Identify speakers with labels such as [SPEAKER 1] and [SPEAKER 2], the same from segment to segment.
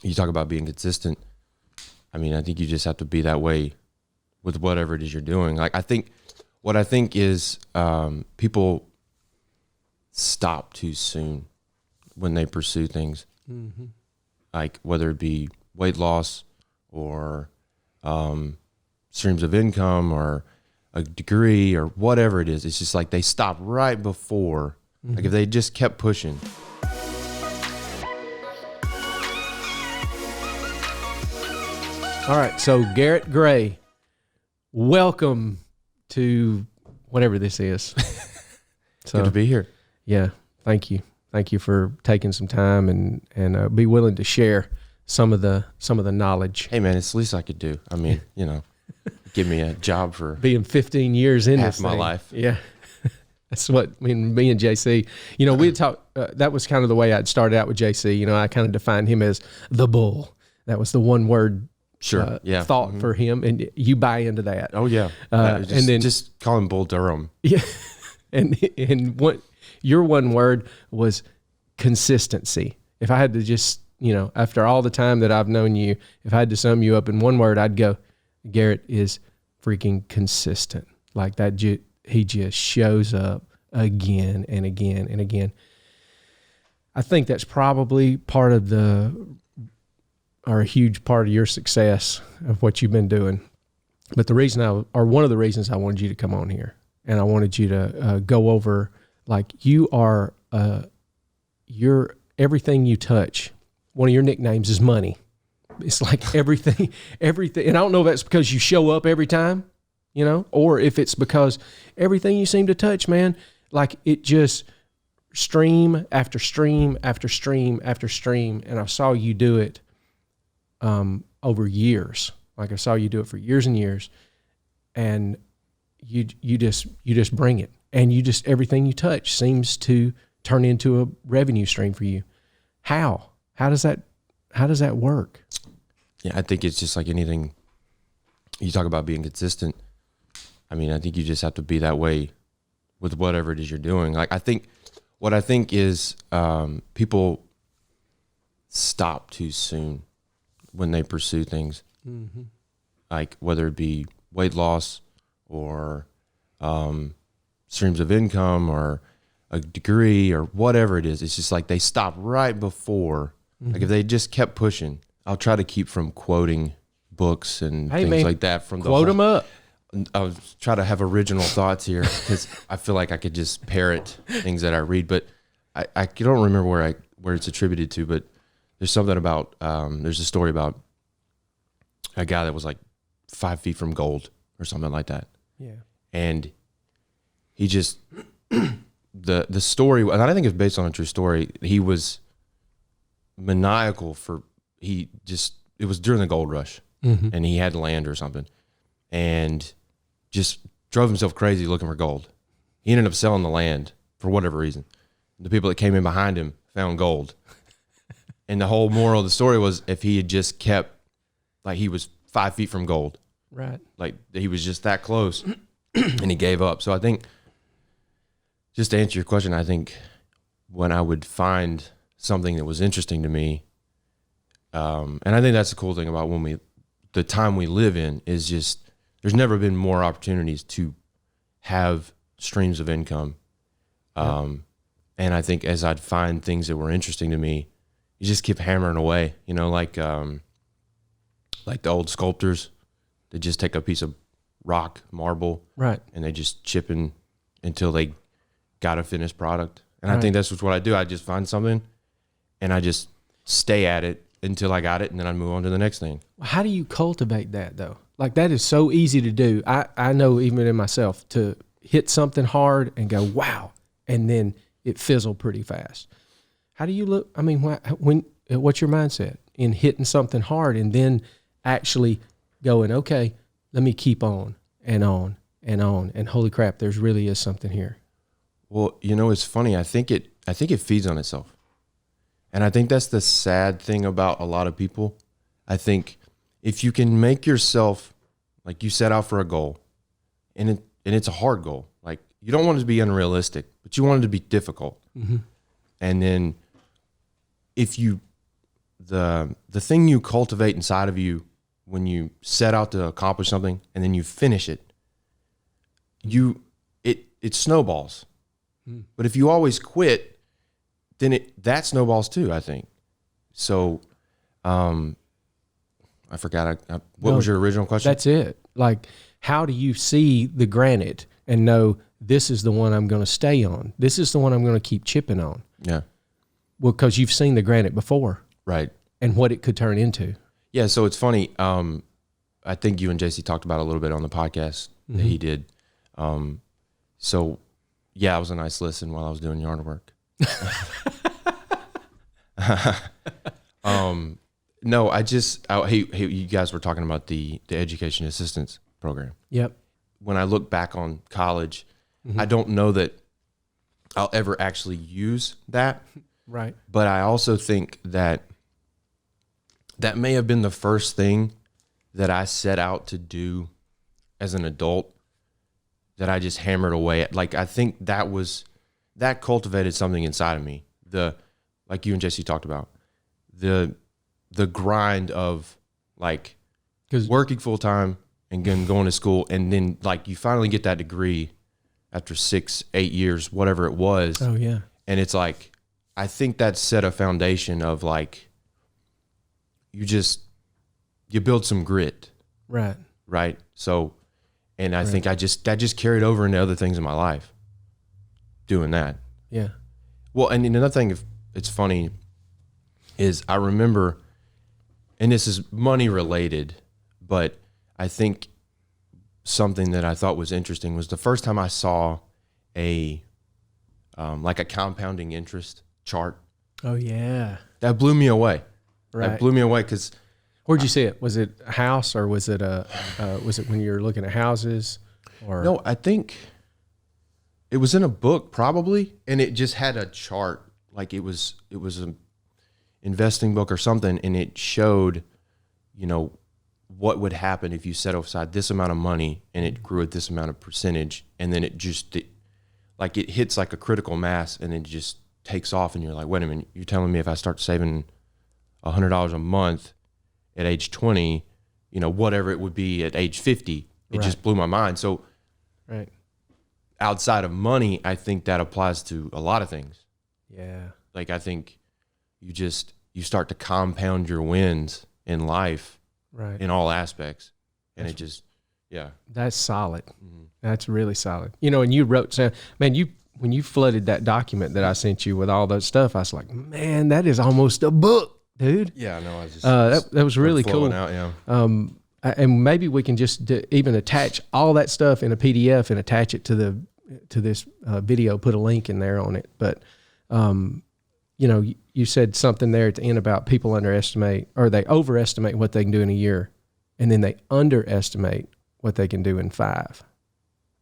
[SPEAKER 1] you talk about being consistent. I mean, I think you just have to be that way with whatever it is you're doing. Like, what I think is people stop too soon when they pursue things.
[SPEAKER 2] Mm-hmm.
[SPEAKER 1] Like whether it be weight loss or streams of income or a degree or whatever it is. It's just like they stop right before.
[SPEAKER 2] Mm-hmm.
[SPEAKER 1] Like if they just kept pushing.
[SPEAKER 2] All right, so Garrett Gray, welcome to whatever this is. So,
[SPEAKER 1] Good to be here.
[SPEAKER 2] Yeah, thank you. Thank you for taking some time and be willing to share some of the knowledge.
[SPEAKER 1] Hey man, it's the least I could do. I mean, you know, give me a job for
[SPEAKER 2] being 15 years in
[SPEAKER 1] half
[SPEAKER 2] this
[SPEAKER 1] my
[SPEAKER 2] thing.
[SPEAKER 1] life.
[SPEAKER 2] Yeah. That's what, I mean, me and JC, you know, we had talked, that was kind of the way I'd started out with JC. You know, I kind of defined him as the bull. That was the one word
[SPEAKER 1] Sure.
[SPEAKER 2] thought for him. And you buy into that.
[SPEAKER 1] Oh yeah.
[SPEAKER 2] And then
[SPEAKER 1] just call him Bull Durham.
[SPEAKER 2] Yeah. And what your one word was consistency. If I had to just, you know, after all the time that I've known you, if I had to sum you up in one word, I'd go, Garrett is freaking consistent. Like that, he just shows up again and again and again. I think that's probably part of or a huge part of your success of what you've been doing. But the reason one of the reasons I wanted you to come on here, and I wanted you to go over, like, you are, you're everything you touch. One of your nicknames is money. It's like everything. And I don't know if that's because you show up every time, you know, or if it's because everything you seem to touch, man, like it just stream after stream after stream after stream. And I saw you do it over years. Like I saw you do it for years and years, and you just bring it, and everything you touch seems to turn into a revenue stream for you. How does that work?
[SPEAKER 1] Yeah, I think it's just like anything. You talk about being consistent. I mean, I think you just have to be that way with whatever it is you're doing. Like what I think is people stop too soon when they pursue things.
[SPEAKER 2] Mm-hmm.
[SPEAKER 1] Like whether it be weight loss or streams of income or a degree or whatever it is. It's just like they stop right before.
[SPEAKER 2] Mm-hmm.
[SPEAKER 1] Like if they just kept pushing. I'll try to keep from quoting books and things like that.
[SPEAKER 2] Quote them up.
[SPEAKER 1] I was try to have original thoughts here because I feel like I could just parrot things that I read, but I don't remember where it's attributed to. But there's something about there's a story about a guy that was like 5 feet from gold or something like that.
[SPEAKER 2] Yeah,
[SPEAKER 1] and he just the story, and I think it's based on a true story. He was maniacal it was during the gold rush,
[SPEAKER 2] mm-hmm.
[SPEAKER 1] and he had land or something, and just drove himself crazy looking for gold. He ended up selling the land for whatever reason. The people that came in behind him found gold. And the whole moral of the story was if he had just kept, like he was 5 feet from gold.
[SPEAKER 2] Right.
[SPEAKER 1] Like he was just that close and he gave up. So I think, just to answer your question, I think when I would find something that was interesting to me, and I think that's the cool thing about the time we live in is just, there's never been more opportunities to have streams of income. And I think as I'd find things that were interesting to me, you just keep hammering away, you know, like the old sculptors, they just take a piece of rock, marble,
[SPEAKER 2] right,
[SPEAKER 1] and they just chip in until they got a finished product. And
[SPEAKER 2] right.
[SPEAKER 1] I think that's what I do. I just find something and I just stay at it until I got it, and then I move on to the next thing.
[SPEAKER 2] How do you cultivate that though? Like that is so easy to do. I know even in myself to hit something hard and go, wow, and then it fizzled pretty fast. How do you look? I mean, what's your mindset in hitting something hard and then actually going, okay, let me keep on and on and on, and holy crap, there's really is something here.
[SPEAKER 1] Well, you know, it's funny. I think it feeds on itself. And I think that's the sad thing about a lot of people. I think if you can make yourself, like you set out for a goal, and it's a hard goal. Like you don't want it to be unrealistic, but you want it to be difficult.
[SPEAKER 2] Mm-hmm.
[SPEAKER 1] And then if you the thing you cultivate inside of you when you set out to accomplish something and then you finish it, it snowballs. But if you always quit, then that snowballs too, I think. So I forgot. What was your original question?
[SPEAKER 2] That's it. Like, how do you see the granite and know this is the one I'm going to stay on? This is the one I'm going to keep chipping on.
[SPEAKER 1] Yeah.
[SPEAKER 2] Well, because you've seen the granite before.
[SPEAKER 1] Right.
[SPEAKER 2] And what it could turn into.
[SPEAKER 1] Yeah. So it's funny. I think you and JC talked about it a little bit on the podcast that he did. So yeah, it was a nice listen while I was doing yard work. No, hey, you guys were talking about the education assistance program.
[SPEAKER 2] Yep.
[SPEAKER 1] When I look back on college, I don't know that I'll ever actually use that.
[SPEAKER 2] Right.
[SPEAKER 1] But I also think that may have been the first thing that I set out to do as an adult that I just hammered away at. Like, I think that cultivated something inside of me. Like you and JC talked about, the grind of like working full time and then going to school, and then like you finally get that degree after 6-8 years, whatever it was.
[SPEAKER 2] Oh yeah. And
[SPEAKER 1] it's like, I think that set a foundation of like, you build some grit.
[SPEAKER 2] Right.
[SPEAKER 1] Right. So, and I think that just carried over into other things in my life doing that.
[SPEAKER 2] Yeah.
[SPEAKER 1] Well, and another thing, if it's funny, is I remember, and this is money related, but I think something that I thought was interesting was the first time I saw like a compounding interest chart.
[SPEAKER 2] Oh yeah.
[SPEAKER 1] That blew me away.
[SPEAKER 2] Right.
[SPEAKER 1] That blew me away because.
[SPEAKER 2] Where'd you see it? Was it a house, or was it was it when you were looking at houses? Or
[SPEAKER 1] no, I think it was in a book probably, and it just had a chart. Like it was an investing book or something, and it showed, what would happen if you set aside this amount of money and it grew at this amount of percentage, and then it hits like a critical mass and it just takes off, and you're like, wait a minute, you're telling me if I start saving $100 a month at age 20, whatever it would be at age 50, it just blew my mind. So
[SPEAKER 2] right.
[SPEAKER 1] Outside of money, I think that applies to a lot of things.
[SPEAKER 2] Yeah.
[SPEAKER 1] Like, I think you start to compound your wins in life,
[SPEAKER 2] right,
[SPEAKER 1] in all aspects. And
[SPEAKER 2] that's solid. Mm-hmm. That's really solid. And you wrote, man, when you flooded that document that I sent you with all that stuff, I was like, man, that is almost a book, dude.
[SPEAKER 1] Yeah, no, I just
[SPEAKER 2] that was really cool.
[SPEAKER 1] Out, yeah.
[SPEAKER 2] And maybe we can just even attach all that stuff in a PDF and attach it to this video, put a link in there on it. But, you said something there at the end about people underestimate, or they overestimate what they can do in a year, and then they underestimate what they can do in 5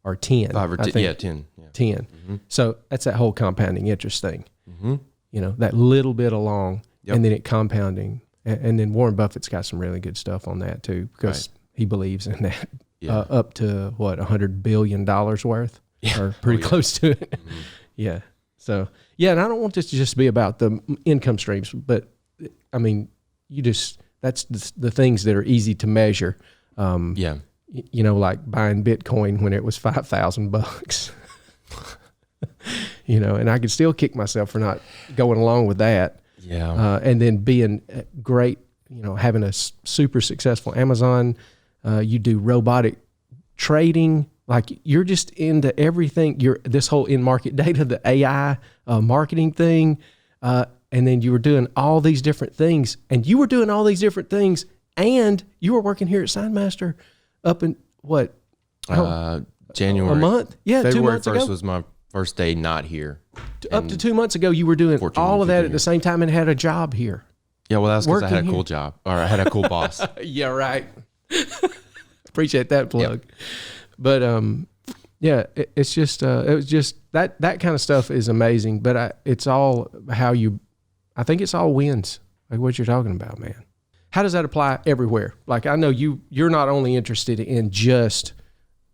[SPEAKER 2] or 10.
[SPEAKER 1] 5 or 10. Yeah, 10. Yeah.
[SPEAKER 2] 10.
[SPEAKER 1] Mm-hmm.
[SPEAKER 2] So that's that whole compounding interest thing.
[SPEAKER 1] Mm-hmm.
[SPEAKER 2] That little bit along,
[SPEAKER 1] yep,
[SPEAKER 2] and then it compounding. And then Warren Buffett's got some really good stuff on that too, because he believes in that. Yeah. Up to what, $100 billion worth, or pretty close to it. Mm-hmm. Yeah. So and I don't want this to just be about the income streams, but I mean, that's the things that are easy to measure. Like buying Bitcoin when it was $5,000. And I could still kick myself for not going along with that.
[SPEAKER 1] Yeah.
[SPEAKER 2] And then being great, having a super successful Amazon, you do robotic trading, like you're just into everything. You're this whole in-market data, the AI marketing thing. And then you were doing all these different things, and you were working here at Signmaster up in what?
[SPEAKER 1] January.
[SPEAKER 2] A month? Yeah.
[SPEAKER 1] February
[SPEAKER 2] 2 months
[SPEAKER 1] 1st was my first day not here.
[SPEAKER 2] Up to 2 months ago, you were doing all of that at the same time and had a job here.
[SPEAKER 1] Yeah, well, that's because I had a cool job, or I had a cool boss.
[SPEAKER 2] Yeah, right. Appreciate that plug. Yep. But it's just it was just that kind of stuff is amazing. But it's all I think it's all wins, like what you're talking about, man. How does that apply everywhere? Like, I know you're not only interested in just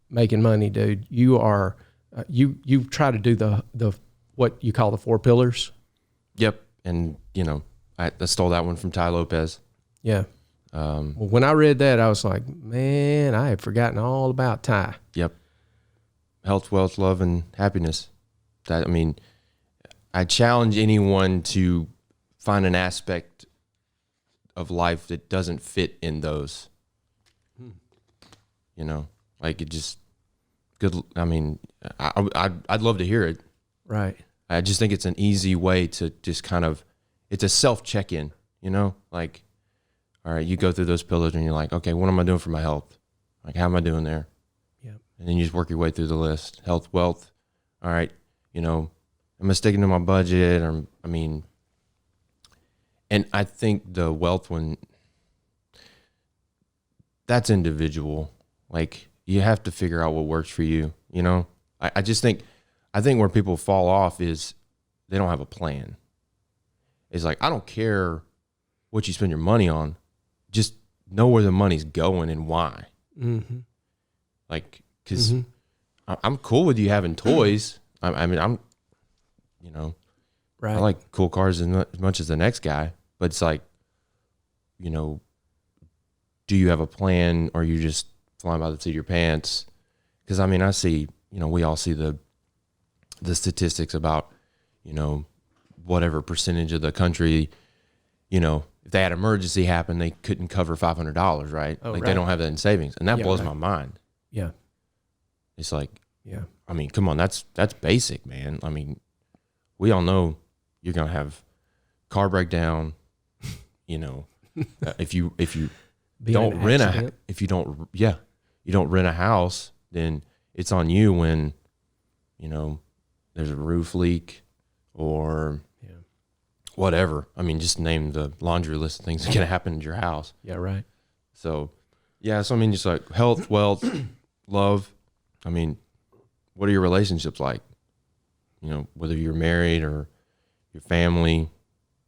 [SPEAKER 2] making money, dude. You are you try to do the what you call the 4 pillars.
[SPEAKER 1] Yep. And I stole that one from Ty Lopez.
[SPEAKER 2] Yeah. Well, when I read that, I was like, man, I had forgotten all about Ty.
[SPEAKER 1] Yep. Health, wealth, love, and happiness. That, I mean, I challenge anyone to find an aspect of life that doesn't fit in those. You know, like it just good. I mean, I'd love to hear it.
[SPEAKER 2] Right.
[SPEAKER 1] I just think it's an easy way to just kind of, it's a self check-in, you know, like, all right, you go through those pillars and you're like, okay, what am I doing for my health? Like, how am I doing there?
[SPEAKER 2] Yeah.
[SPEAKER 1] And then you just work your way through the list. Health, wealth. All right, you know, am I sticking to my budget? Or, I mean, and I think the wealth one, that's individual. Like, you have to figure out what works for you, you know? I just think, where people fall off is they don't have a plan. It's like, I don't care what you spend your money on. Just know where the money's going and why.
[SPEAKER 2] Mm-hmm.
[SPEAKER 1] Like, because I'm cool with you having toys. I mean, I'm, you know,
[SPEAKER 2] Right.
[SPEAKER 1] I like cool cars as much as the next guy. But it's like, you know, do you have a plan, or are you just flying by the seat of your pants? Because, I mean, I see, you know, we all see the statistics about, you know, whatever percentage of the country, you know, if they had an emergency happen, they couldn't cover $500, right?
[SPEAKER 2] Oh,
[SPEAKER 1] like
[SPEAKER 2] right.
[SPEAKER 1] they don't have that in savings. And that
[SPEAKER 2] Yeah,
[SPEAKER 1] blows
[SPEAKER 2] right.
[SPEAKER 1] my mind.
[SPEAKER 2] Yeah.
[SPEAKER 1] It's like,
[SPEAKER 2] Yeah.
[SPEAKER 1] I mean, come on, that's basic, man. I mean, we all know you're going to have car breakdown, you know, if you
[SPEAKER 2] Be
[SPEAKER 1] don't
[SPEAKER 2] an
[SPEAKER 1] rent
[SPEAKER 2] accident.
[SPEAKER 1] you don't rent a house, then it's on you when, you know, there's a roof leak or
[SPEAKER 2] Yeah.
[SPEAKER 1] whatever. I mean, just name the laundry list of things that can happen in your house.
[SPEAKER 2] Yeah. Right.
[SPEAKER 1] So, yeah. So, I mean, just like health, wealth, love. I mean, what are your relationships like? You know, whether you're married or your family.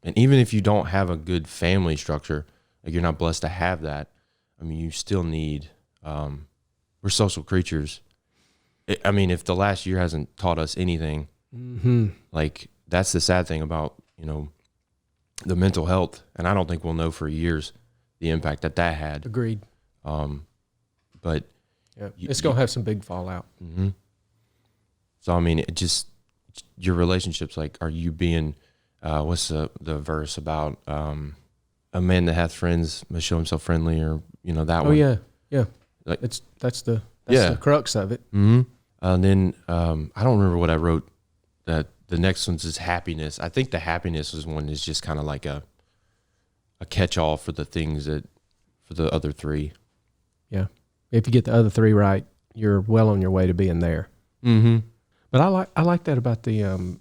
[SPEAKER 1] And even if you don't have a good family structure, like you're not blessed to have that, I mean, you still need, we're social creatures. I mean, if the last year hasn't taught us anything, like that's the sad thing about, you know, the mental health. And I don't think we'll know for years the impact that had.
[SPEAKER 2] Agreed.
[SPEAKER 1] But
[SPEAKER 2] Yeah. It's going to have some big fallout.
[SPEAKER 1] so, I mean, it just, your relationships, like, are you being, what's the verse about, a man that hath friends must show himself friendly, or, you know, that
[SPEAKER 2] Oh
[SPEAKER 1] one.
[SPEAKER 2] yeah. Yeah.
[SPEAKER 1] Like,
[SPEAKER 2] That's the
[SPEAKER 1] Yeah.
[SPEAKER 2] crux of it.
[SPEAKER 1] And then I don't remember what I wrote. That the next one's is happiness. I think the happiness is one is just kind of like a catch-all for the things that, for the other three.
[SPEAKER 2] Yeah. If you get the other three right, you're well on your way to being there. But I like that about the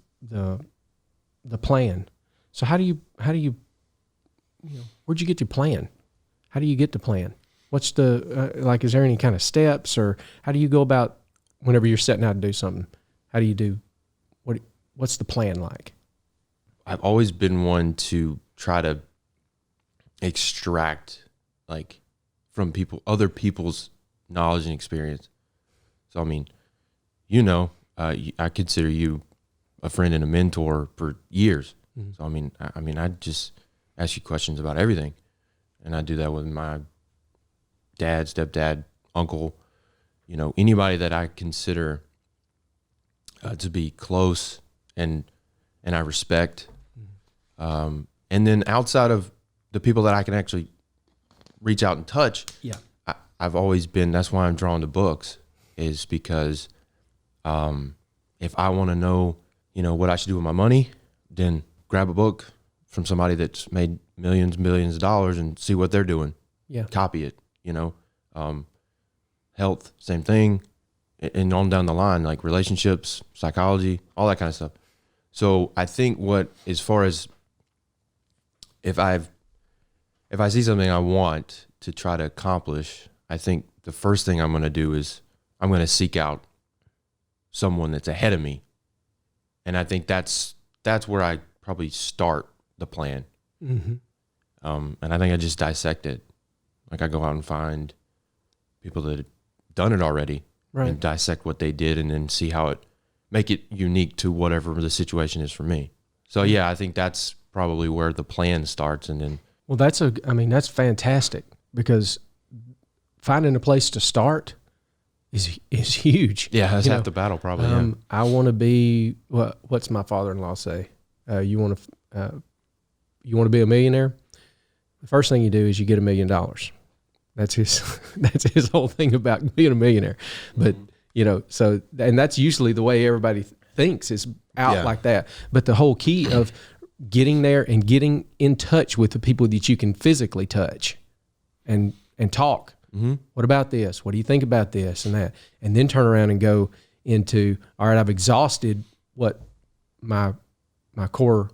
[SPEAKER 2] plan. So how do you where'd you get your plan? How do you get the plan? What's the like? Is there any kind of steps, or how do you go about whenever you're setting out to do something? How do you do? What's the plan like?
[SPEAKER 1] I've always been one to try to extract, like, from other people's knowledge and experience. So, I mean, you know, I consider you a friend and a mentor for years. So, I mean, I just ask you questions about everything. And I do that with my dad, stepdad, uncle, you know, anybody that I consider to be close and I respect. And then outside of the people that I can actually reach out and touch, I've always been, that's why I'm drawn to books, is because if I want to know, you know, what I should do with my money, then grab a book from somebody that's made millions of dollars and see what they're doing.
[SPEAKER 2] Yeah.
[SPEAKER 1] Copy it, you know. Health, same thing. And on down the line, like relationships, psychology, all that kind of stuff. So I think as far as if I see something I want to try to accomplish, I think the first thing I'm going to do is I'm going to seek out someone that's ahead of me. And I think that's where I probably start the plan. And I think I just dissect it. Like I go out and find people that have done it already,
[SPEAKER 2] Right.
[SPEAKER 1] and dissect what they did, and then see how make it unique to whatever the situation is for me. So yeah, I think that's probably where the plan starts. And then,
[SPEAKER 2] Well, that's fantastic, because finding a place to start is huge.
[SPEAKER 1] yeah, that's half the battle probably.
[SPEAKER 2] I want to be, what's my father-in-law say? You want to be a millionaire? The first thing you do is you get $1 million. That's his whole thing about being a millionaire. But, so, and that's usually the way everybody thinks, is out like that. But the whole key of getting there and getting in touch with the people that you can physically touch and talk. Mm-hmm. What about this? What do you think about this and that? And then turn around and go into, all right, I've exhausted what my core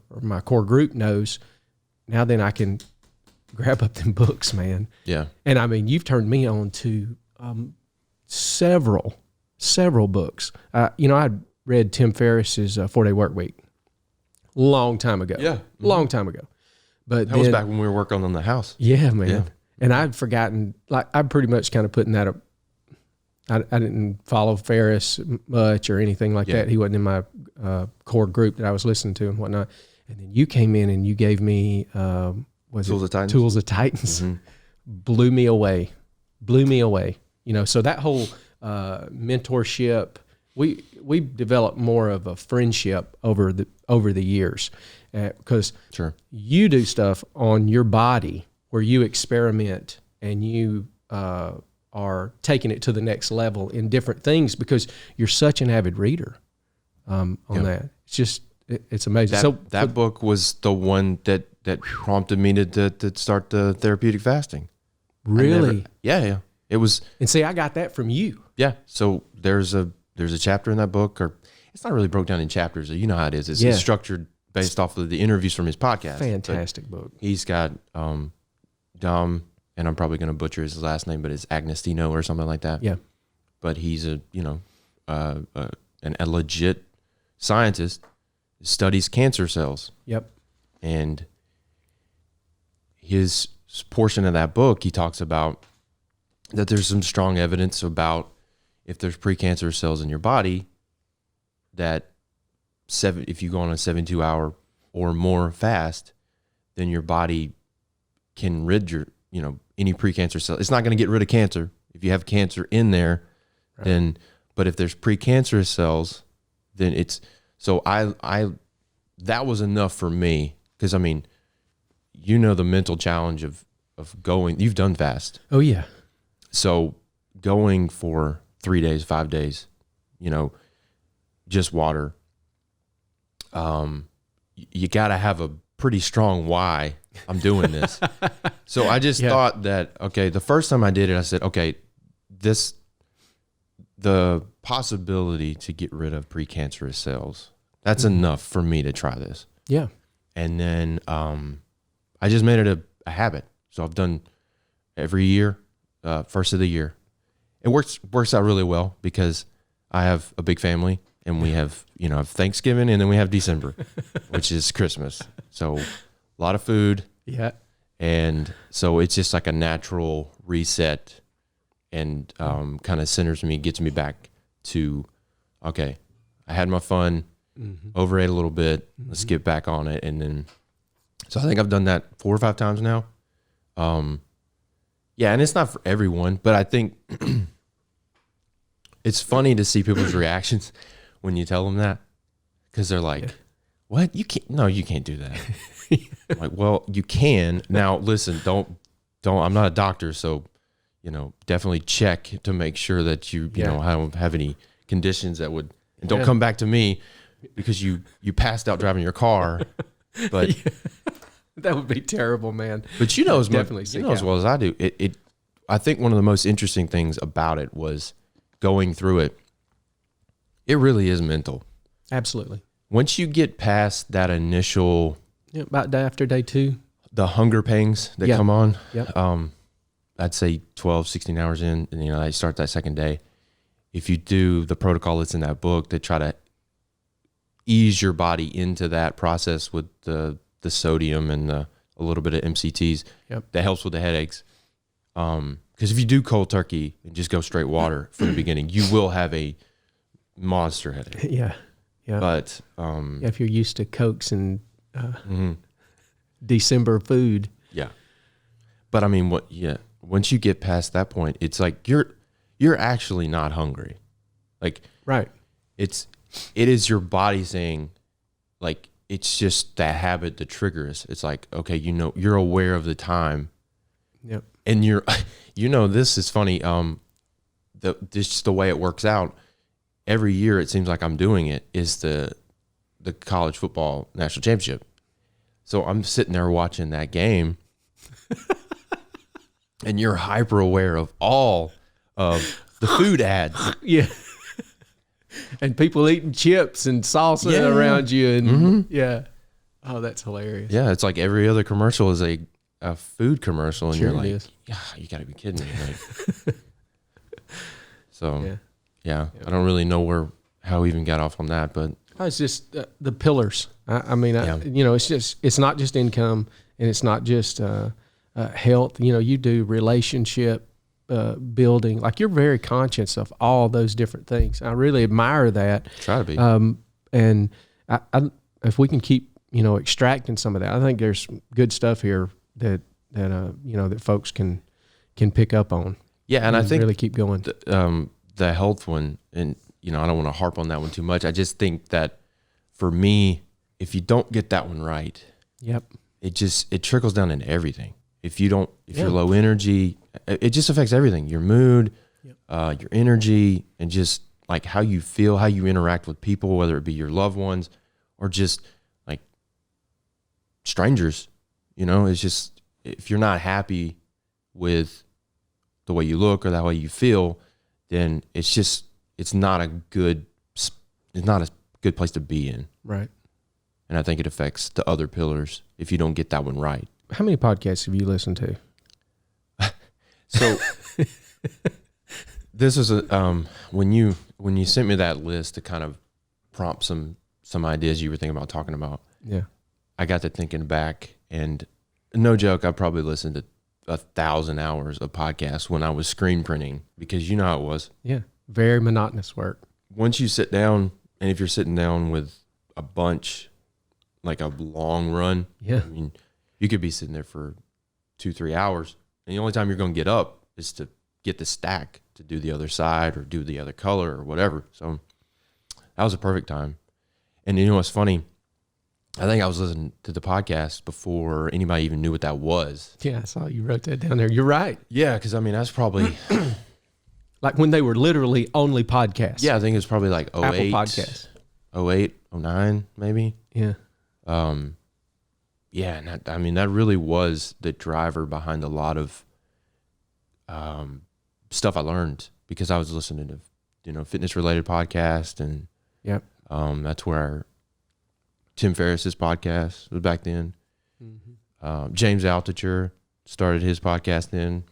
[SPEAKER 2] group knows. Now then I can grab up them books, man.
[SPEAKER 1] Yeah.
[SPEAKER 2] And I mean, you've turned me on to several books. I read Tim Ferriss's 4-Day Work Week long time ago.
[SPEAKER 1] Yeah.
[SPEAKER 2] Long time ago. But
[SPEAKER 1] that was back when we were working on the house.
[SPEAKER 2] Yeah, man.
[SPEAKER 1] Yeah.
[SPEAKER 2] And I'd forgotten, like, I'm pretty much kind of putting that up. I didn't follow Ferriss much or anything like that. He wasn't in my core group that I was listening to and whatnot. And then you came in and you gave me,
[SPEAKER 1] Tools of Titans.
[SPEAKER 2] Tools of Titans. Mm-hmm. Blew me away. So that whole mentorship, we developed more of a friendship over the years, because you do stuff on your body where you experiment and you are taking it to the next level in different things, because you're such an avid reader on that. It's just, it's amazing.
[SPEAKER 1] That book was the one that prompted me to start the therapeutic fasting.
[SPEAKER 2] Really?
[SPEAKER 1] Yeah. It was.
[SPEAKER 2] And see, I got that from you.
[SPEAKER 1] Yeah. So there's a chapter in that book, or it's not really broke down in chapters. You know how it is. It's structured based off of the interviews from his podcast.
[SPEAKER 2] Fantastic book.
[SPEAKER 1] He's got Dom, and I'm probably going to butcher his last name, but it's Agostino or something like that.
[SPEAKER 2] Yeah.
[SPEAKER 1] But he's a legit scientist, studies cancer cells.
[SPEAKER 2] Yep.
[SPEAKER 1] And his portion of that book, he talks about that there's some strong evidence about if there's precancerous cells in your body, that if you go on a 72-hour or more fast, then your body can rid any precancerous cell. It's not going to get rid of cancer. If you have cancer in there, then, but if there's precancerous cells, then it's, so that was enough for me. Cause I mean, the mental challenge of going, you've done fast.
[SPEAKER 2] Oh yeah.
[SPEAKER 1] So going for 3 days, 5 days, just water, you got to have a pretty strong why I'm doing this. So I just thought that, okay, the first time I did it, I said, okay, the possibility to get rid of precancerous cells, that's enough for me to try this.
[SPEAKER 2] Yeah.
[SPEAKER 1] And then I just made it a habit. So I've done every year, first of the year. It works out really well because I have a big family, and we have Thanksgiving, and then we have December, which is Christmas. So a lot of food.
[SPEAKER 2] Yeah.
[SPEAKER 1] And so it's just like a natural reset, and kind of centers me, gets me back to, okay, I had my fun, overate a little bit, let's get back on it. And then, so I think I've done that 4 or 5 times now. Yeah, and it's not for everyone, but I think it's funny to see people's reactions when you tell them that, because they're like, what? You can't do that. I'm like, well, you can. Now, listen, don't, I'm not a doctor, so, definitely check to make sure that you don't have any conditions that would, and don't come back to me because you passed out driving your car. But
[SPEAKER 2] that would be terrible, man.
[SPEAKER 1] But as well as I do, I think one of the most interesting things about it was going through it. It really is mental.
[SPEAKER 2] Absolutely.
[SPEAKER 1] Once you get past that initial,
[SPEAKER 2] about after day 2,
[SPEAKER 1] the hunger pangs that come on,
[SPEAKER 2] Yep.
[SPEAKER 1] I'd say 12, 16 hours in, and I start that second day. If you do the protocol that's in that book, they try to ease your body into that process with the sodium and a little bit of MCTs.
[SPEAKER 2] Yep.
[SPEAKER 1] That helps with the headaches. Because if you do cold turkey and just go straight water from the beginning, you will have a monster headache.
[SPEAKER 2] Yeah.
[SPEAKER 1] But
[SPEAKER 2] if you're used to Cokes and December food.
[SPEAKER 1] Yeah. But I mean, once you get past that point, it's like you're actually not hungry. Like,
[SPEAKER 2] right.
[SPEAKER 1] it is your body saying, like, it's just that habit that triggers. It's like, okay, you're aware of the time.
[SPEAKER 2] Yep.
[SPEAKER 1] And this is funny. Just the way it works out every year, it seems like I'm doing it, is the college football national championship. So I'm sitting there watching that game and you're hyper aware of all of the food ads.
[SPEAKER 2] Yeah. And people eating chips and salsa around you. And yeah. Oh, that's hilarious.
[SPEAKER 1] Yeah. It's like every other commercial is a food commercial. And
[SPEAKER 2] Sure
[SPEAKER 1] you're like,
[SPEAKER 2] is.
[SPEAKER 1] yeah, you gotta be kidding me. Like, so yeah, I don't really know how we even got off on that, but
[SPEAKER 2] it's just the pillars. I mean, it's not just income, and it's not just health. You do relationship building. Like, you're very conscious of all those different things. I really admire that.
[SPEAKER 1] Try to be.
[SPEAKER 2] And I, if we can keep extracting some of that, I think there's good stuff here that folks can pick up on.
[SPEAKER 1] Yeah, and I think
[SPEAKER 2] really keep going.
[SPEAKER 1] The health one, and I don't want to harp on that one too much. I just think that for me, if you don't get that one right,
[SPEAKER 2] yep,
[SPEAKER 1] it trickles down into everything. If you're low energy, it just affects everything. Your mood, your energy, and just like how you feel, how you interact with people, whether it be your loved ones or just like strangers. It's just, if you're not happy with the way you look or the way you feel, then it's not a good place to be in.
[SPEAKER 2] Right.
[SPEAKER 1] And I think it affects the other pillars if you don't get that one right.
[SPEAKER 2] How many podcasts have you listened to?
[SPEAKER 1] So this is when you sent me that list to kind of prompt some ideas you were thinking about talking about.
[SPEAKER 2] Yeah.
[SPEAKER 1] I got to thinking back, and no joke, I probably listened to 1,000 hours of podcasts when I was screen printing, because you know how it was.
[SPEAKER 2] Yeah. Very monotonous work.
[SPEAKER 1] Once you sit down, and if you're sitting down with a bunch, like a long run,
[SPEAKER 2] yeah,
[SPEAKER 1] I mean, you could be sitting there for 2-3 hours, and the only time you're going to get up is to get the stack to do the other side or do the other color or whatever. So that was a perfect time. And you know what's funny? I think I was listening to the podcast before anybody even knew what that was.
[SPEAKER 2] Yeah, I saw you wrote that down there. You're right.
[SPEAKER 1] Yeah, because I mean, that's probably
[SPEAKER 2] like when they were literally only podcasts.
[SPEAKER 1] Yeah, I think it was probably like 08.
[SPEAKER 2] Apple Podcasts.
[SPEAKER 1] 08, 09, maybe.
[SPEAKER 2] Yeah.
[SPEAKER 1] Yeah, and that really was the driver behind a lot of stuff I learned, because I was listening to fitness related podcasts, and
[SPEAKER 2] yep.
[SPEAKER 1] That's where Tim Ferriss's podcast was back then. Mm-hmm. James Altucher started his podcast then.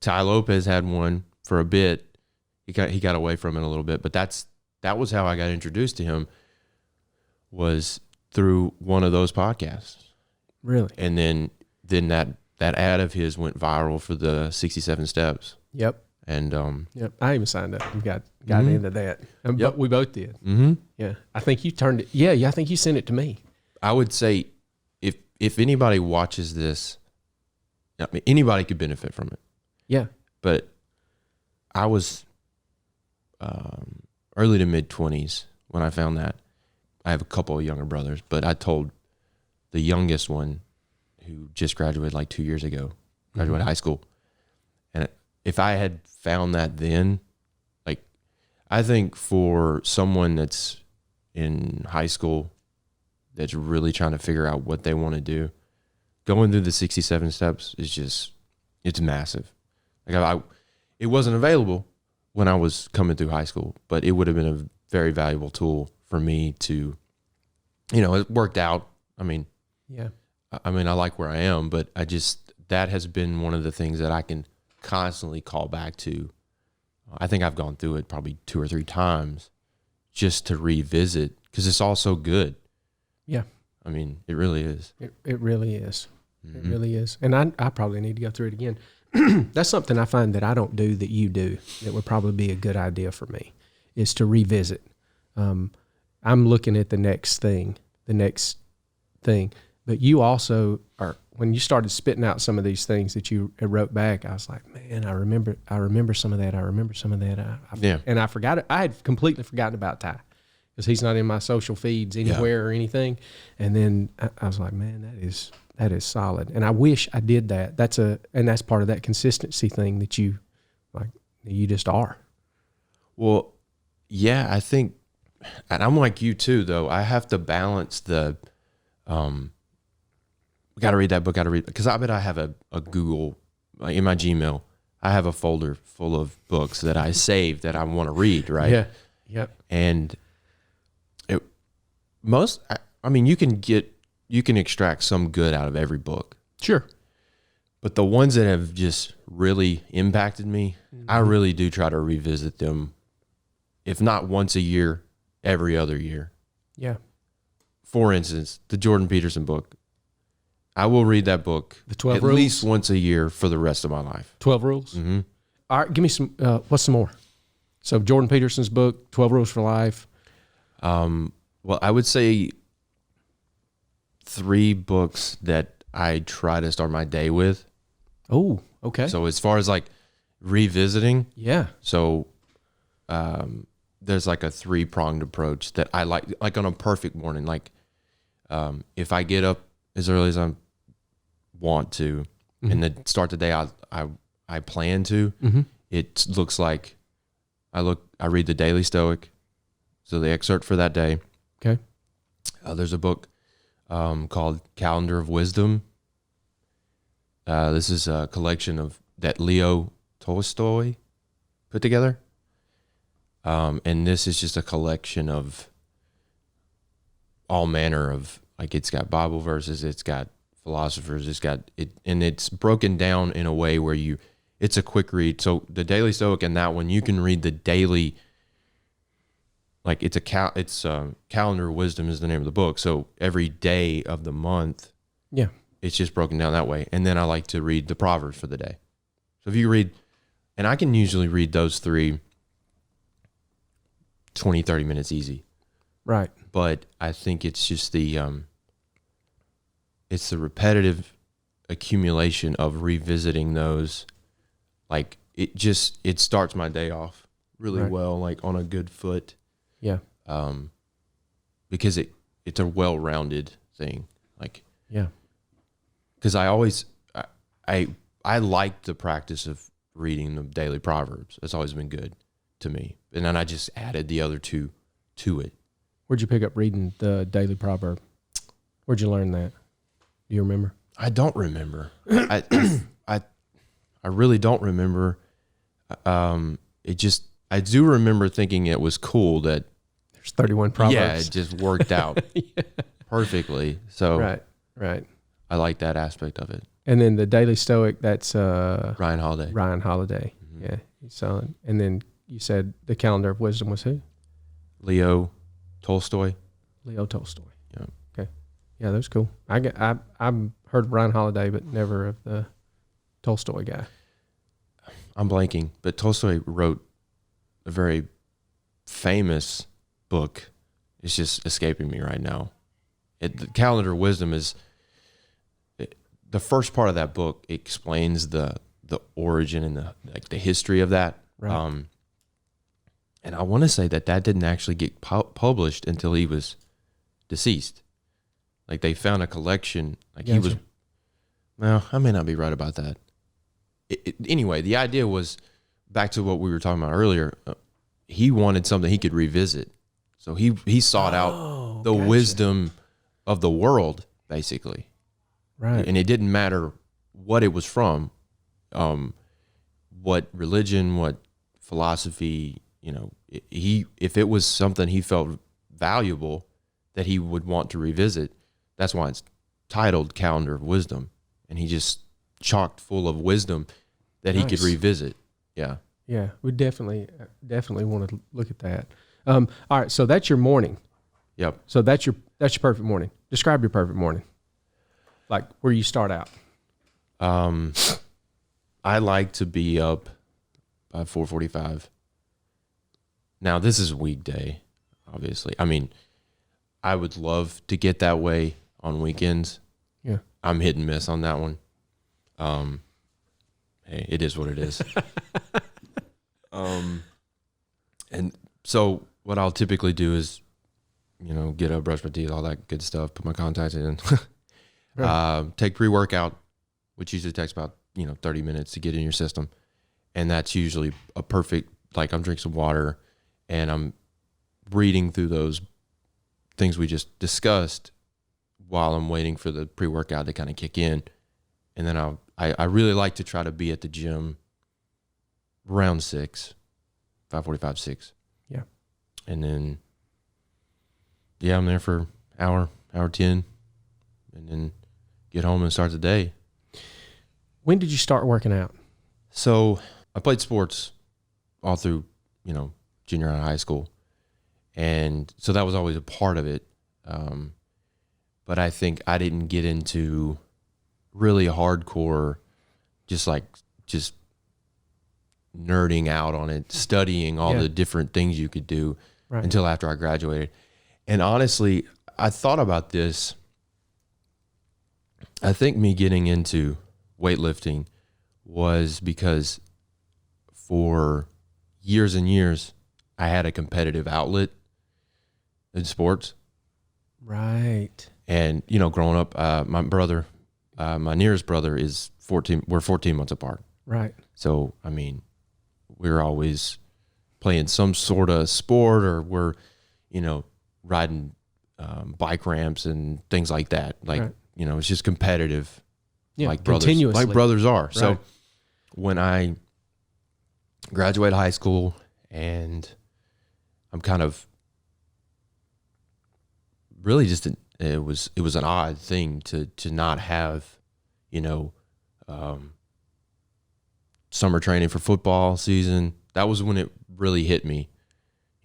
[SPEAKER 1] Ty Lopez had one for a bit. He got away from it a little bit, but that was how I got introduced to him, was through one of those podcasts.
[SPEAKER 2] Really?
[SPEAKER 1] And then that ad of his went viral for the 67 steps.
[SPEAKER 2] Yep.
[SPEAKER 1] And
[SPEAKER 2] yep, I even signed up and got into that.
[SPEAKER 1] Yep.
[SPEAKER 2] But we both did.
[SPEAKER 1] Mm-hmm.
[SPEAKER 2] Yeah, I think you turned it. Yeah, I think you sent it to me.
[SPEAKER 1] I would say if anybody watches this, I mean, anybody could benefit from it.
[SPEAKER 2] Yeah.
[SPEAKER 1] But I was early to mid 20s when I found that. I have a couple of younger brothers, but I told the youngest one, who just graduated like 2 years ago, graduated high school, and if I had found that then, like, I think for someone that's in high school that's really trying to figure out what they want to do, going through the 67 steps is it's massive. Like, it wasn't available when I was coming through high school, but it would have been a very valuable tool for me to, it worked out. I mean,
[SPEAKER 2] yeah.
[SPEAKER 1] I like where I am, but that has been one of the things that I can constantly call back to. I think I've gone through it probably 2 or 3 times just to revisit, because it's all so good.
[SPEAKER 2] Yeah.
[SPEAKER 1] I mean, it really is.
[SPEAKER 2] It really is.
[SPEAKER 1] Mm-hmm.
[SPEAKER 2] It really is. And I probably need to go through it again. That's something I find that I don't do that you do that would probably be a good idea for me, is to revisit. I'm looking at the next thing. But you also are, when you started spitting out some of these things that you wrote back, I was like, man, I remember some of that. I remember some of that. And I forgot it. I had completely forgotten about Ty because he's not in my social feeds anywhere or anything. And then I was like, man, that is solid. And I wish I did that. And that's part of that consistency thing that you just are.
[SPEAKER 1] Well, yeah, I think, and I'm like you too, though. I have to balance the, got to read that book, because I bet I have a Google, in my Gmail, I have a folder full of books that I saved that I want to read, right?
[SPEAKER 2] Yeah. Yep.
[SPEAKER 1] And you can extract some good out of every book.
[SPEAKER 2] Sure.
[SPEAKER 1] But the ones that have just really impacted me, I really do try to revisit them, if not once a year, every other year.
[SPEAKER 2] Yeah.
[SPEAKER 1] For instance, the Jordan Peterson book. I will read that book
[SPEAKER 2] The 12
[SPEAKER 1] at
[SPEAKER 2] Rules?
[SPEAKER 1] least once a year for the rest of my life.
[SPEAKER 2] 12 Rules?
[SPEAKER 1] Mm-hmm.
[SPEAKER 2] All right, give me some, what's some more? So Jordan Peterson's book, 12 Rules for Life.
[SPEAKER 1] Well, I would say 3 books that I try to start my day with.
[SPEAKER 2] Oh, okay.
[SPEAKER 1] So as far as like revisiting,
[SPEAKER 2] Yeah.
[SPEAKER 1] so there's like a 3-pronged approach that I like on a perfect morning. Like if I get up as early as I want to, and then start the day I plan to, it looks like I read the Daily Stoic, so the excerpt for that day.
[SPEAKER 2] Okay.
[SPEAKER 1] There's a book called Calendar of Wisdom. This is a collection that Leo Tolstoy put together. And this is just a collection of all manner of, like, it's got Bible verses, it's got philosophers, and it's broken down in a way where it's a quick read. So the Daily Stoic and that one, you can read the daily, like it's Calendar of Wisdom is the name of the book. So every day of the month,
[SPEAKER 2] Yeah.
[SPEAKER 1] it's just broken down that way. And then I like to read the Proverbs for the day. So if you read, and I can usually read those 3 20, 30 minutes easy.
[SPEAKER 2] Right.
[SPEAKER 1] But I think it's just the repetitive accumulation of revisiting those. Like it starts my day off really well, like on a good foot.
[SPEAKER 2] Yeah.
[SPEAKER 1] Because it's a well-rounded thing. Like,
[SPEAKER 2] Yeah.
[SPEAKER 1] because I like the practice of reading the daily Proverbs. It's always been good to me. And then I just added the other 2 to it.
[SPEAKER 2] Where'd you pick up reading the Daily Proverb? Where'd you learn that? Do you remember?
[SPEAKER 1] I don't remember. I really don't remember. I do remember thinking it was cool that
[SPEAKER 2] There's 31 Proverbs.
[SPEAKER 1] yeah, it just worked out perfectly. So
[SPEAKER 2] Right.
[SPEAKER 1] I like that aspect of it.
[SPEAKER 2] And then the Daily Stoic, that's
[SPEAKER 1] Ryan Holiday.
[SPEAKER 2] Ryan Holiday.
[SPEAKER 1] Mm-hmm.
[SPEAKER 2] Yeah, he's selling. And then you said the Calendar of Wisdom was who?
[SPEAKER 1] Leo Tolstoy.
[SPEAKER 2] Leo Tolstoy.
[SPEAKER 1] Yeah.
[SPEAKER 2] Okay. Yeah, that's cool. I've heard of Ryan Holiday, but never of the Tolstoy guy.
[SPEAKER 1] I'm blanking, but Tolstoy wrote a very famous book. It's just escaping me right now. The Calendar of Wisdom is the first part of that book explains the origin and the history of that.
[SPEAKER 2] Right.
[SPEAKER 1] And I want to say that didn't actually get published until he was deceased. Like they found a collection. Like
[SPEAKER 2] Gotcha.
[SPEAKER 1] he was. Well, I may not be right about that. Anyway, the idea was back to what we were talking about earlier. He wanted something he could revisit, so he sought out the wisdom of the world, basically.
[SPEAKER 2] Right.
[SPEAKER 1] And it didn't matter what it was from, what religion, what philosophy. If it was something he felt valuable that he would want to revisit, that's why it's titled Calendar of Wisdom. And he just chocked full of wisdom that he could revisit. Yeah.
[SPEAKER 2] Yeah, we definitely want to look at that. All right, so that's your morning.
[SPEAKER 1] Yep.
[SPEAKER 2] So that's your perfect morning. Describe your perfect morning. Like where you start out.
[SPEAKER 1] I like to be up by 4:45. Now this is a weekday, obviously. I mean, I would love to get that way on weekends,
[SPEAKER 2] Yeah.
[SPEAKER 1] I'm hit and miss on that one. Hey, it is what it is. And so what I'll typically do is, get up, brush my teeth, all that good stuff, put my contacts in,
[SPEAKER 2] Right.
[SPEAKER 1] take pre-workout, which usually takes about, 30 minutes to get in your system. And that's usually a perfect, like I'm drinking some water and I'm reading through those things we just discussed while I'm waiting for the pre-workout to kind of kick in. And then I really like to try to be at the gym around 6, 5:45, 6.
[SPEAKER 2] Yeah.
[SPEAKER 1] And then, I'm there for hour 10, and then get home and start the day.
[SPEAKER 2] When did you start working out?
[SPEAKER 1] So I played sports all through, junior and high school. And so that was always a part of it. But I think I didn't get into really hardcore, just nerding out on it, studying all the different things you could do until after I graduated. And honestly, I thought about this. I think me getting into weightlifting was because for years and years, I had a competitive outlet in sports.
[SPEAKER 2] Right.
[SPEAKER 1] And, growing up, my brother, my nearest brother is 14. We're 14 months apart.
[SPEAKER 2] Right.
[SPEAKER 1] So, I mean, we're always playing some sort of sport, or we're, riding bike ramps and things like that. Like, it's just competitive, like brothers are. Right. So when I graduated high school, and I'm kind of really just it was an odd thing to not have, summer training for football season. That was when it really hit me.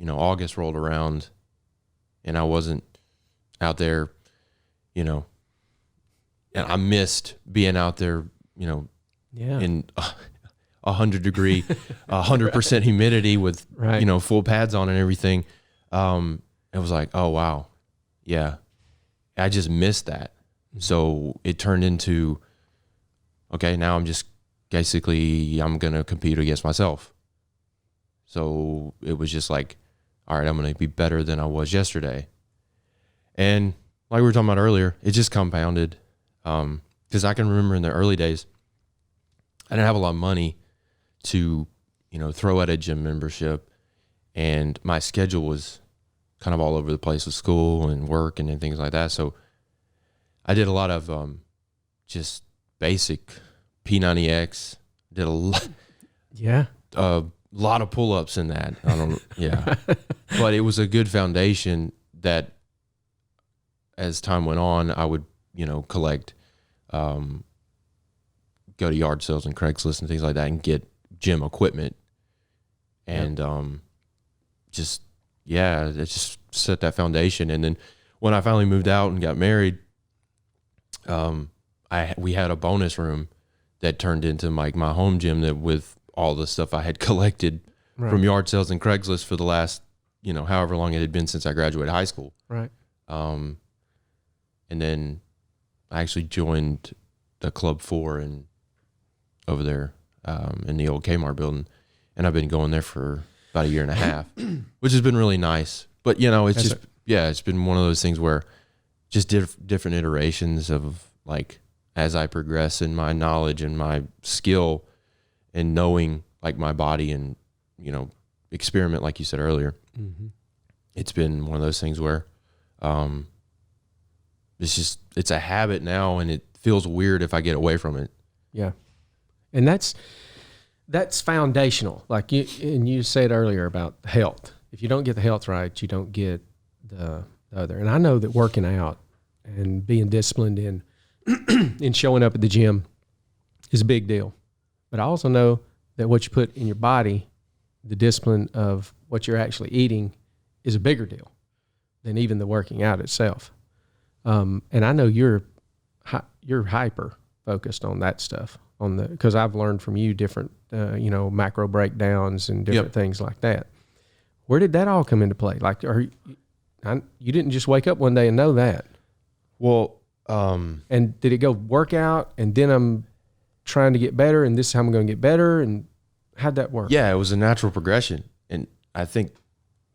[SPEAKER 1] August rolled around and I wasn't out there, and I missed being out there, in 100-degree, 100% humidity with, full pads on and everything. It was like, oh, wow. Yeah. I just missed that. So it turned into, okay, now I'm just basically, I'm going to compete against myself. So it was just like, all right, I'm going to be better than I was yesterday. And like we were talking about earlier, it just compounded. Because I can remember in the early days, I didn't have a lot of money to, throw at a gym membership. And my schedule was kind of all over the place with school and work and things like that. So I did a lot of just basic P90X, did a lot of pull-ups in that. But it was a good foundation that as time went on, I would, collect, go to yard sales and Craigslist and things like that and get gym equipment. And it just set that foundation. And then when I finally moved out and got married, we had a bonus room that turned into like my home gym that with all the stuff I had collected from yard sales and Craigslist for the last, however long it had been since I graduated high school.
[SPEAKER 2] Right.
[SPEAKER 1] And then I actually joined the Club 4 over there in the old Kmart building. And I've been going there for about a year and a half, which has been really nice. But, it's been one of those things where just different iterations of like, as I progress in my knowledge and my skill and knowing like my body and, experiment, like you said earlier, it's been one of those things where, it's a habit now and it feels weird if I get away from it.
[SPEAKER 2] Yeah. And that's foundational. Like you said earlier about health. If you don't get the health right, you don't get the other. And I know that working out and being disciplined in showing up at the gym is a big deal. But I also know that what you put in your body, the discipline of what you're actually eating, is a bigger deal than even the working out itself. And I know you're hyper focused on that stuff because I've learned from you different, macro breakdowns and different things like that. Where did that all come into play? Like, you didn't just wake up one day and know that.
[SPEAKER 1] Well,
[SPEAKER 2] And did it go workout and then I'm trying to get better and this is how I'm going to get better? And how'd that work?
[SPEAKER 1] Yeah, it was a natural progression. And I think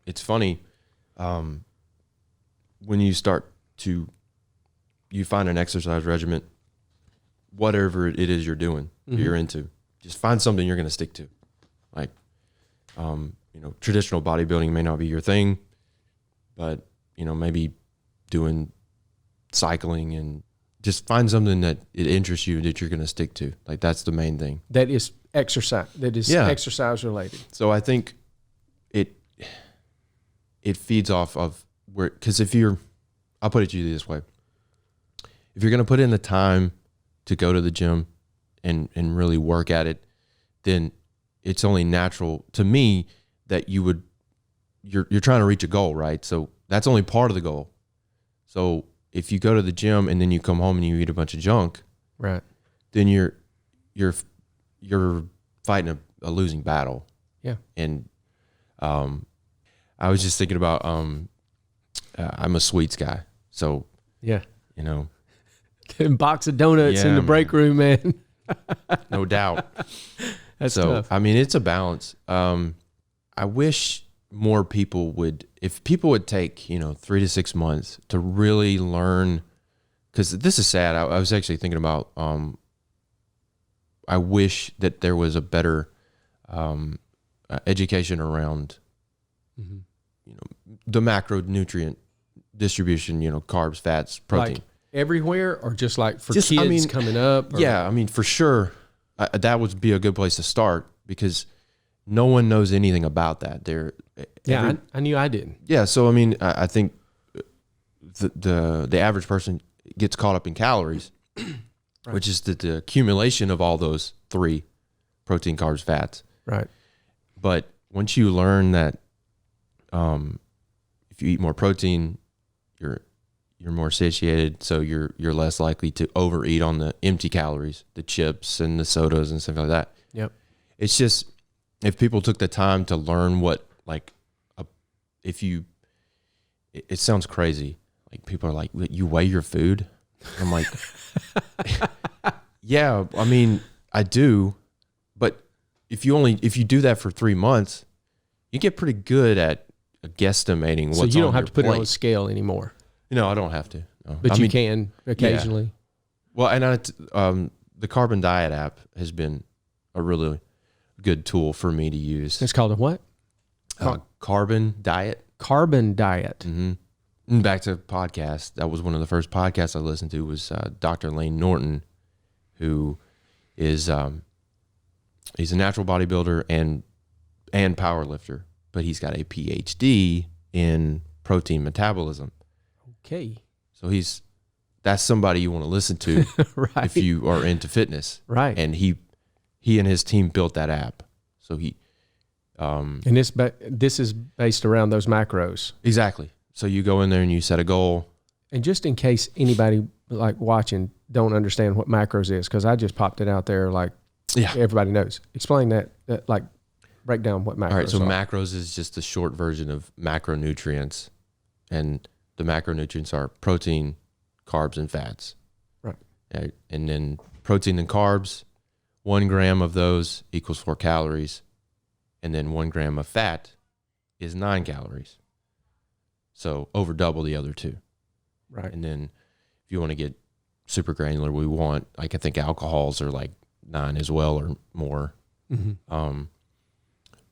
[SPEAKER 1] it's funny when you find an exercise regimen, whatever it is you're doing, you're into, just find something you're going to stick to. Like, traditional bodybuilding may not be your thing, but, maybe doing cycling, and just find something that it interests you that you're going to stick to. Like, that's the main thing.
[SPEAKER 2] That is exercise. That is exercise related.
[SPEAKER 1] So I think it feeds off of because I'll put it to you this way. If you're going to put in the time to go to the gym and really work at it, then it's only natural to me that you're trying to reach a goal, right? So that's only part of the goal. So if you go to the gym and then you come home and you eat a bunch of junk,
[SPEAKER 2] right, then
[SPEAKER 1] you're fighting a losing battle.
[SPEAKER 2] Yeah.
[SPEAKER 1] And I was just thinking about I'm a sweets guy, so
[SPEAKER 2] yeah,
[SPEAKER 1] a
[SPEAKER 2] box of donuts in the break room, man.
[SPEAKER 1] No doubt.
[SPEAKER 2] That's tough.
[SPEAKER 1] I mean, it's a balance. I wish more people would take 3 to 6 months to really learn, because this is sad. I was actually thinking about I wish that there was a better education around the macronutrient distribution, carbs, fats, protein.
[SPEAKER 2] Like everywhere, or just like for kids coming up? Or?
[SPEAKER 1] Yeah, I mean, for sure, that would be a good place to start, because no one knows anything about that.
[SPEAKER 2] I knew I didn't.
[SPEAKER 1] Yeah, so I mean, I think the average person gets caught up in calories, right, which is the accumulation of all those three: protein, carbs, fats.
[SPEAKER 2] Right.
[SPEAKER 1] But once you learn that, if you eat more protein, you're more satiated, so you're less likely to overeat on the empty calories, the chips and the sodas and stuff like that.
[SPEAKER 2] Yep.
[SPEAKER 1] It's just, if people took the time to learn what, like, it sounds crazy. Like, people are like, you weigh your food? I'm like, yeah, I mean, I do, but if you do that for 3 months, you get pretty good at guesstimating what's on your plate.
[SPEAKER 2] So you don't have to put it on a scale anymore.
[SPEAKER 1] No, I don't have to. No.
[SPEAKER 2] But you can occasionally.
[SPEAKER 1] Yeah. Well, and the Carbon Diet app has been a really good tool for me to use.
[SPEAKER 2] It's called a what?
[SPEAKER 1] Carbon Diet.
[SPEAKER 2] Carbon Diet.
[SPEAKER 1] Mm-hmm. And back to podcast. That was one of the first podcasts I listened to, was Dr. Lane Norton, who is he's a natural bodybuilder and power lifter, but he's got a PhD in protein metabolism.
[SPEAKER 2] Okay.
[SPEAKER 1] So that's somebody you want to listen to
[SPEAKER 2] right,
[SPEAKER 1] if you are into fitness.
[SPEAKER 2] Right.
[SPEAKER 1] And he and his team built that app. So
[SPEAKER 2] and this is based around those macros.
[SPEAKER 1] Exactly. So you go in there and you set a goal.
[SPEAKER 2] And just in case anybody like watching don't understand what macros is, because I just popped it out there, like, everybody knows. Explain that, like, break down what macros are.
[SPEAKER 1] All right, so macros is just a short version of macronutrients. And the macronutrients are protein, carbs, and fats.
[SPEAKER 2] Right.
[SPEAKER 1] And then protein and carbs, 1 gram of those equals 4 calories. And then 1 gram of fat is 9 calories. So over double the other two.
[SPEAKER 2] Right.
[SPEAKER 1] And then if you want to get super granular, I think alcohols are like 9 as well, or more. Mm-hmm.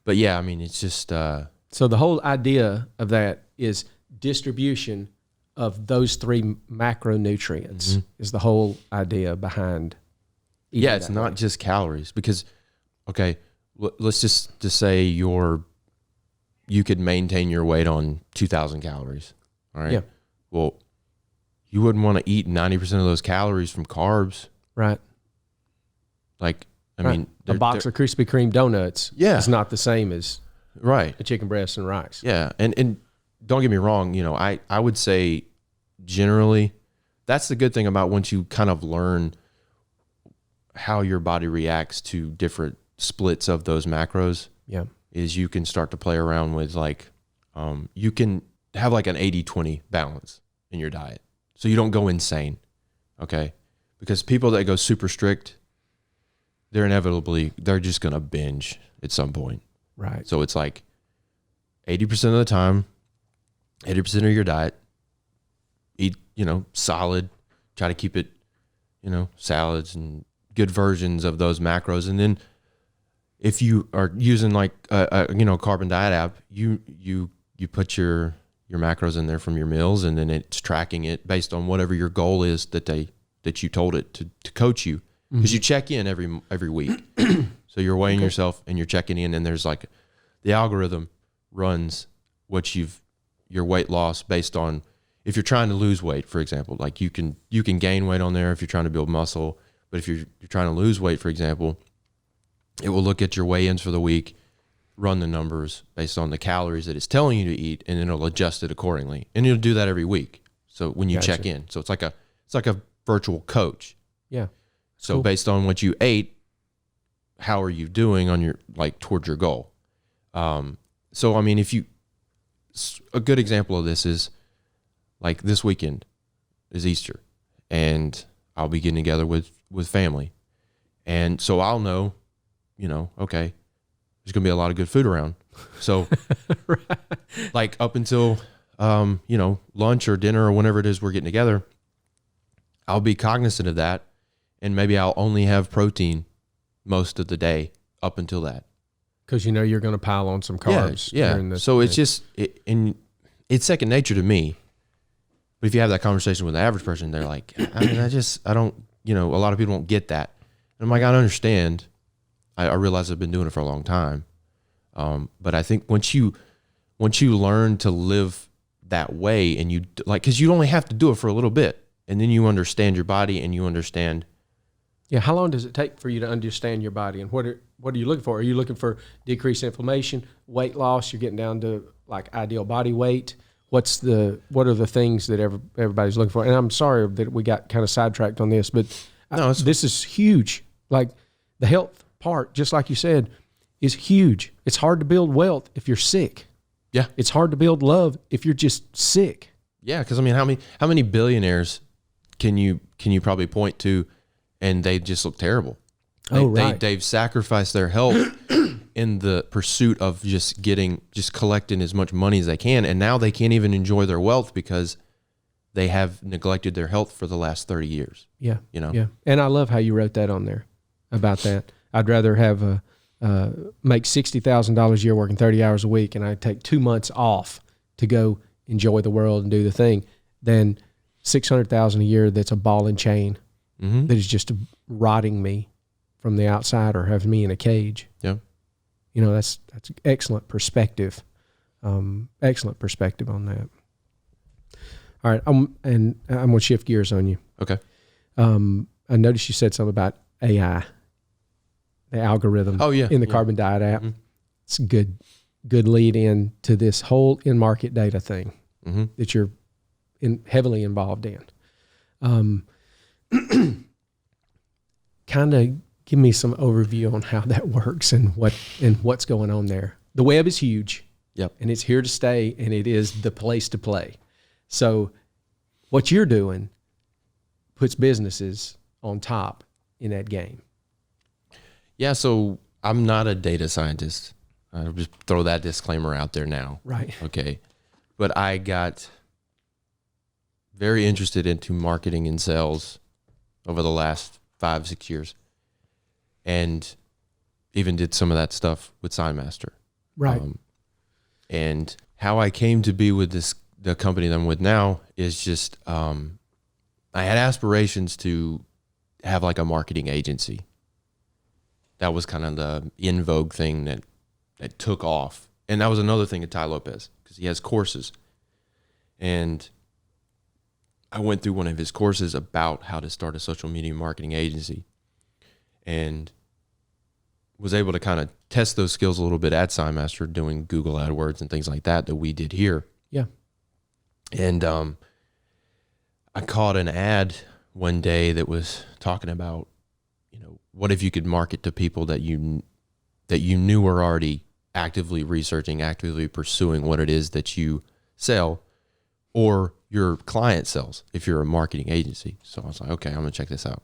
[SPEAKER 1] But yeah, I mean, it's just...
[SPEAKER 2] so the whole idea of that is distribution of those 3 macronutrients is the whole idea behind eating.
[SPEAKER 1] Yeah, it's not just calories, because, okay, let's just say you could maintain your weight on 2,000 calories. All right.
[SPEAKER 2] Yeah.
[SPEAKER 1] Well, you wouldn't want to eat 90% of those calories from carbs.
[SPEAKER 2] Right.
[SPEAKER 1] Like, I mean,
[SPEAKER 2] a box of Krispy Kreme donuts is not the same as
[SPEAKER 1] right
[SPEAKER 2] a chicken breast and rice.
[SPEAKER 1] Yeah. And don't get me wrong, I would say generally that's the good thing about once you kind of learn how your body reacts to different splits of those macros.
[SPEAKER 2] Yeah.
[SPEAKER 1] Is you can start to play around with, like, you can have like an 80-20 balance in your diet. So you don't go insane. Okay. Because people that go super strict, they're just going to binge at some point.
[SPEAKER 2] Right.
[SPEAKER 1] So it's like 80% of the time, 80% of your diet, eat, solid, try to keep it, salads and good versions of those macros. And then if you are using like a carbon diet app, you put your macros in there from your meals, and then it's tracking it based on whatever your goal is that you told it to coach you, because you check in every week. So you're weighing yourself and you're checking in, and there's like the algorithm runs your weight loss based on, if you're trying to lose weight, for example, like you can gain weight on there if you're trying to build muscle. But if you're trying to lose weight, for example, it will look at your weigh-ins for the week, run the numbers based on the calories that it's telling you to eat, and it'll adjust it accordingly. And it'll do that every week. So when you check in, so it's like a virtual coach.
[SPEAKER 2] Yeah.
[SPEAKER 1] So based on what you ate, how are you doing on your, like, towards your goal? So, I mean, a good example of this is, like, this weekend is Easter, and I'll be getting together with family. And so I'll know, okay, there's going to be a lot of good food around. So
[SPEAKER 2] Right.
[SPEAKER 1] like up until, lunch or dinner or whenever it is we're getting together, I'll be cognizant of that. And maybe I'll only have protein most of the day up until that.
[SPEAKER 2] Because you're going to pile on some carbs.
[SPEAKER 1] Yeah. So it's just, it's second nature to me. But if you have that conversation with the average person, they're like, I don't, a lot of people don't get that. And I'm like, I understand. I realize I've been doing it for a long time. But I think once you learn to live that way, and you, like, cause you only have to do it for a little bit, and then you understand your body, and you understand.
[SPEAKER 2] Yeah. How long does it take for you to understand your body, and what are you looking for? Are you looking for decreased inflammation, weight loss? You're getting down to like ideal body weight. What are the things that everybody's looking for? And I'm sorry that we got kind of sidetracked on this, but this is huge. Like the health part, just like you said, is huge. It's hard to build wealth if you're sick.
[SPEAKER 1] Yeah.
[SPEAKER 2] It's hard to build love if you're just sick.
[SPEAKER 1] Yeah. Cause I mean, how many billionaires can you probably point to, and they just look terrible?
[SPEAKER 2] Right.
[SPEAKER 1] They've sacrificed their health in the pursuit of just collecting as much money as they can. And now they can't even enjoy their wealth because they have neglected their health for the last 30 years.
[SPEAKER 2] Yeah.
[SPEAKER 1] Yeah.
[SPEAKER 2] And I love how you wrote that on there about that. I'd rather have make $60,000 a year working 30 hours a week, and I take 2 months off to go enjoy the world and do the thing, than $600,000 a year that's a ball and chain that is just rotting me from the outside or having me in a cage.
[SPEAKER 1] Yeah.
[SPEAKER 2] That's excellent perspective. Excellent perspective on that. All right. I'm going to shift gears on you.
[SPEAKER 1] Okay.
[SPEAKER 2] I noticed you said something about AI, the algorithm in the Carbon Diet app. It's a good lead in to this whole in-market data thing that you're heavily involved in. Kind of give me some overview on how that works and what's going on there. The web is huge.
[SPEAKER 1] Yep.
[SPEAKER 2] And it's here to stay, and it is the place to play. So what you're doing puts businesses on top in that game.
[SPEAKER 1] Yeah. So I'm not a data scientist. I'll just throw that disclaimer out there now.
[SPEAKER 2] Right.
[SPEAKER 1] Okay. But I got very interested into marketing and sales over the last 5-6 years, and even did some of that stuff with SignMaster.
[SPEAKER 2] Right.
[SPEAKER 1] And how I came to be with the company that I'm with now is just, I had aspirations to have like a marketing agency. That was kind of the in vogue thing that took off. And that was another thing at Ty Lopez, because he has courses. And I went through one of his courses about how to start a social media marketing agency, and was able to kind of test those skills a little bit at SignMaster, doing Google AdWords and things like that we did here.
[SPEAKER 2] Yeah.
[SPEAKER 1] And I caught an ad one day that was talking about, what if you could market to people that you knew were already actively researching, actively pursuing what it is that you sell, or your client sells if you're a marketing agency. So I was like, okay, I'm going to check this out.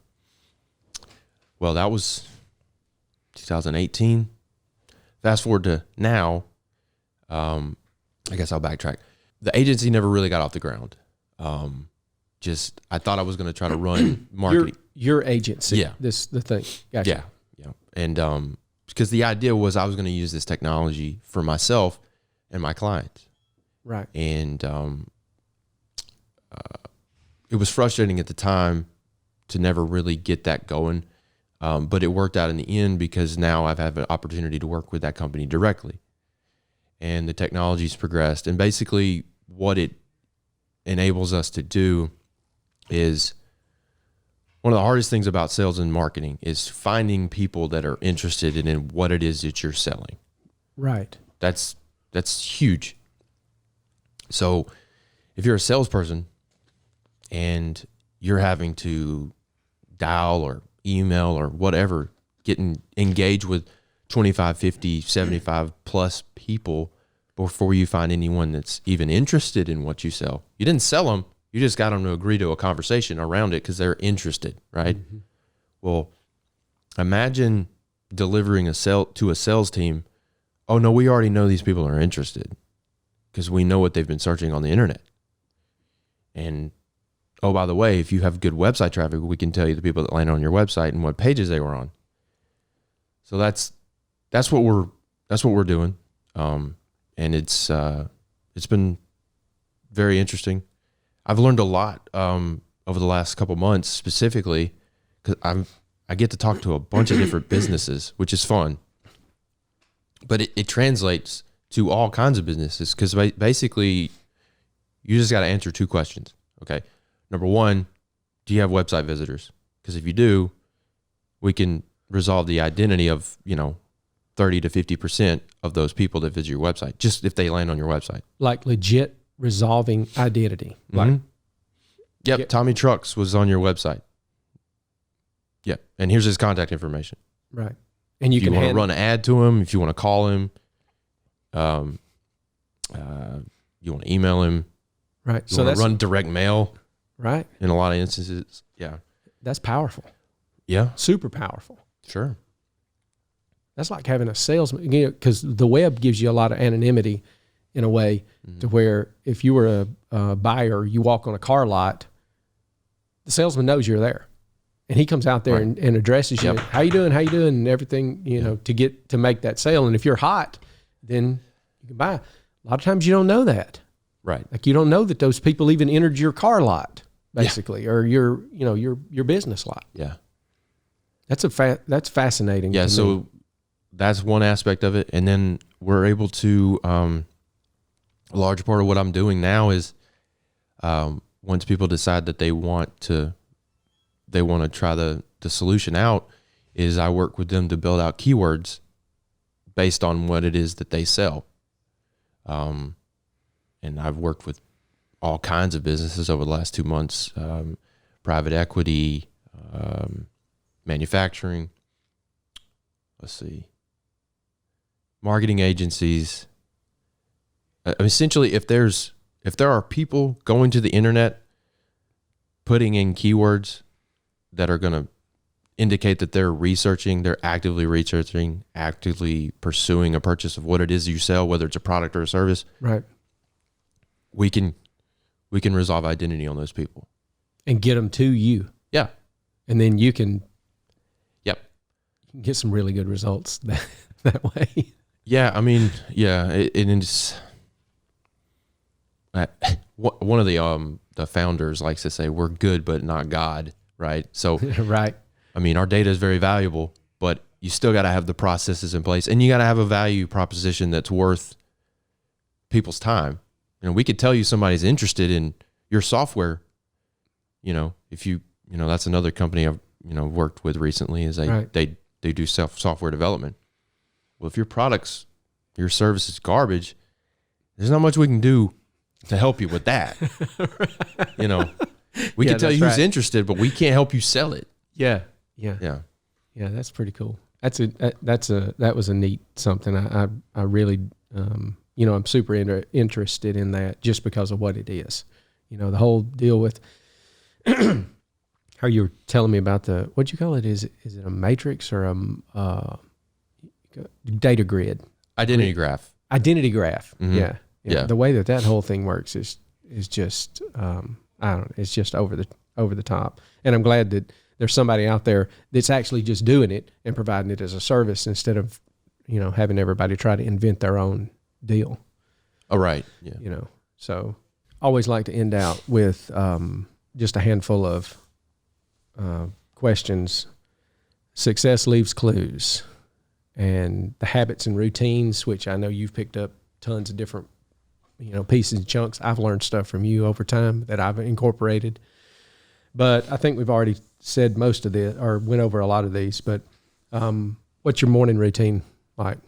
[SPEAKER 1] Well, that was 2018. Fast forward to now. I guess I'll backtrack. The agency never really got off the ground. I thought I was going to try to run marketing.
[SPEAKER 2] Your agency.
[SPEAKER 1] Yeah.
[SPEAKER 2] The thing. Gotcha.
[SPEAKER 1] Yeah. Yeah. And because the idea was I was going to use this technology for myself and my clients.
[SPEAKER 2] Right.
[SPEAKER 1] And it was frustrating at the time to never really get that going. But it worked out in the end because now I've had an opportunity to work with that company directly. And the technology's progressed. And basically what it enables us to do is, one of the hardest things about sales and marketing is finding people that are interested in what it is that you're selling.
[SPEAKER 2] Right.
[SPEAKER 1] That's huge. So if you're a salesperson and you're having to dial or email or whatever, engage with 25, 50, 75 plus people before you find anyone that's even interested in what you sell. You didn't sell them. You just got them to agree to a conversation around it because they're interested, right? Mm-hmm. Well, imagine delivering to a sales team. Oh no, we already know these people are interested because we know what they've been searching on the internet. And oh, by the way, if you have good website traffic, we can tell you the people that land on your website and what pages they were on. So that's what we're doing. And it's been very interesting. I've learned a lot over the last couple months, specifically because I get to talk to a bunch of different businesses, which is fun. But it translates to all kinds of businesses because basically you just got to answer two questions. Okay. Number one, do you have website visitors? Because if you do, we can resolve the identity of, 30 to 50% of those people that visit your website, just if they land on your website.
[SPEAKER 2] Like legit resolving identity. Like,
[SPEAKER 1] Yep. Tommy Trucks was on your website. Yep. And here's his contact information.
[SPEAKER 2] Right. And you
[SPEAKER 1] can want to run an ad to him, if you want to call him, you want to email him.
[SPEAKER 2] Right.
[SPEAKER 1] You want to run direct mail.
[SPEAKER 2] Right.
[SPEAKER 1] In a lot of instances. Yeah.
[SPEAKER 2] That's powerful.
[SPEAKER 1] Yeah.
[SPEAKER 2] Super powerful.
[SPEAKER 1] Sure.
[SPEAKER 2] That's like having a salesman, because the web gives you a lot of anonymity in a way to where if you were a buyer, you walk on a car lot, the salesman knows you're there. And he comes out there and addresses you. Yep. How you doing? And everything, to make that sale. And if you're hot, then you can buy. A lot of times you don't know that.
[SPEAKER 1] Right.
[SPEAKER 2] Like you don't know that those people even entered your car lot, basically, or your business lot.
[SPEAKER 1] Yeah.
[SPEAKER 2] That's fascinating.
[SPEAKER 1] Yeah. So
[SPEAKER 2] me.
[SPEAKER 1] That's one aspect of it. And then we're able to, a large part of what I'm doing now is, once people decide that they want to try the solution out, is I work with them to build out keywords based on what it is that they sell. And I've worked with all kinds of businesses over the last 2 months, private equity, manufacturing, marketing agencies. Essentially, if there are people going to the internet, putting in keywords that are going to indicate that they're actively researching, actively pursuing a purchase of what it is you sell, whether it's a product or a service,
[SPEAKER 2] right?
[SPEAKER 1] We can resolve identity on those people
[SPEAKER 2] and get them to you.
[SPEAKER 1] Yeah.
[SPEAKER 2] And then you can get some really good results that way.
[SPEAKER 1] Yeah. It's one of the founders likes to say, we're good, but not God. Right. So,
[SPEAKER 2] right.
[SPEAKER 1] Our data is very valuable, but you still got to have the processes in place, and you got to have a value proposition that's worth people's time. We could tell you somebody's interested in your software. If that's another company I've, worked with recently is they do software development. Well, if your service is garbage, there's not much we can do to help you with that. We can tell you who's interested, but we can't help you sell it.
[SPEAKER 2] Yeah. That's pretty cool. That was a neat something. I really, I'm super interested in that just because of what it is. the whole deal with how you were telling me about what'd you call it? Is it a matrix or a data grid?
[SPEAKER 1] Identity graph.
[SPEAKER 2] Identity graph.
[SPEAKER 1] Mm-hmm.
[SPEAKER 2] Yeah. The way that whole thing works is just I don't know. It's just over the top. And I'm glad that there's somebody out there that's actually just doing it and providing it as a service instead of having everybody try to invent their own deal.
[SPEAKER 1] Oh, right. Yeah.
[SPEAKER 2] So always like to end out with just a handful of questions. Success leaves clues, and the habits and routines, which I know you've picked up tons of different, pieces and chunks. I've learned stuff from you over time that I've incorporated, but I think we've already said most of this or went over a lot of these, but what's your morning routine like?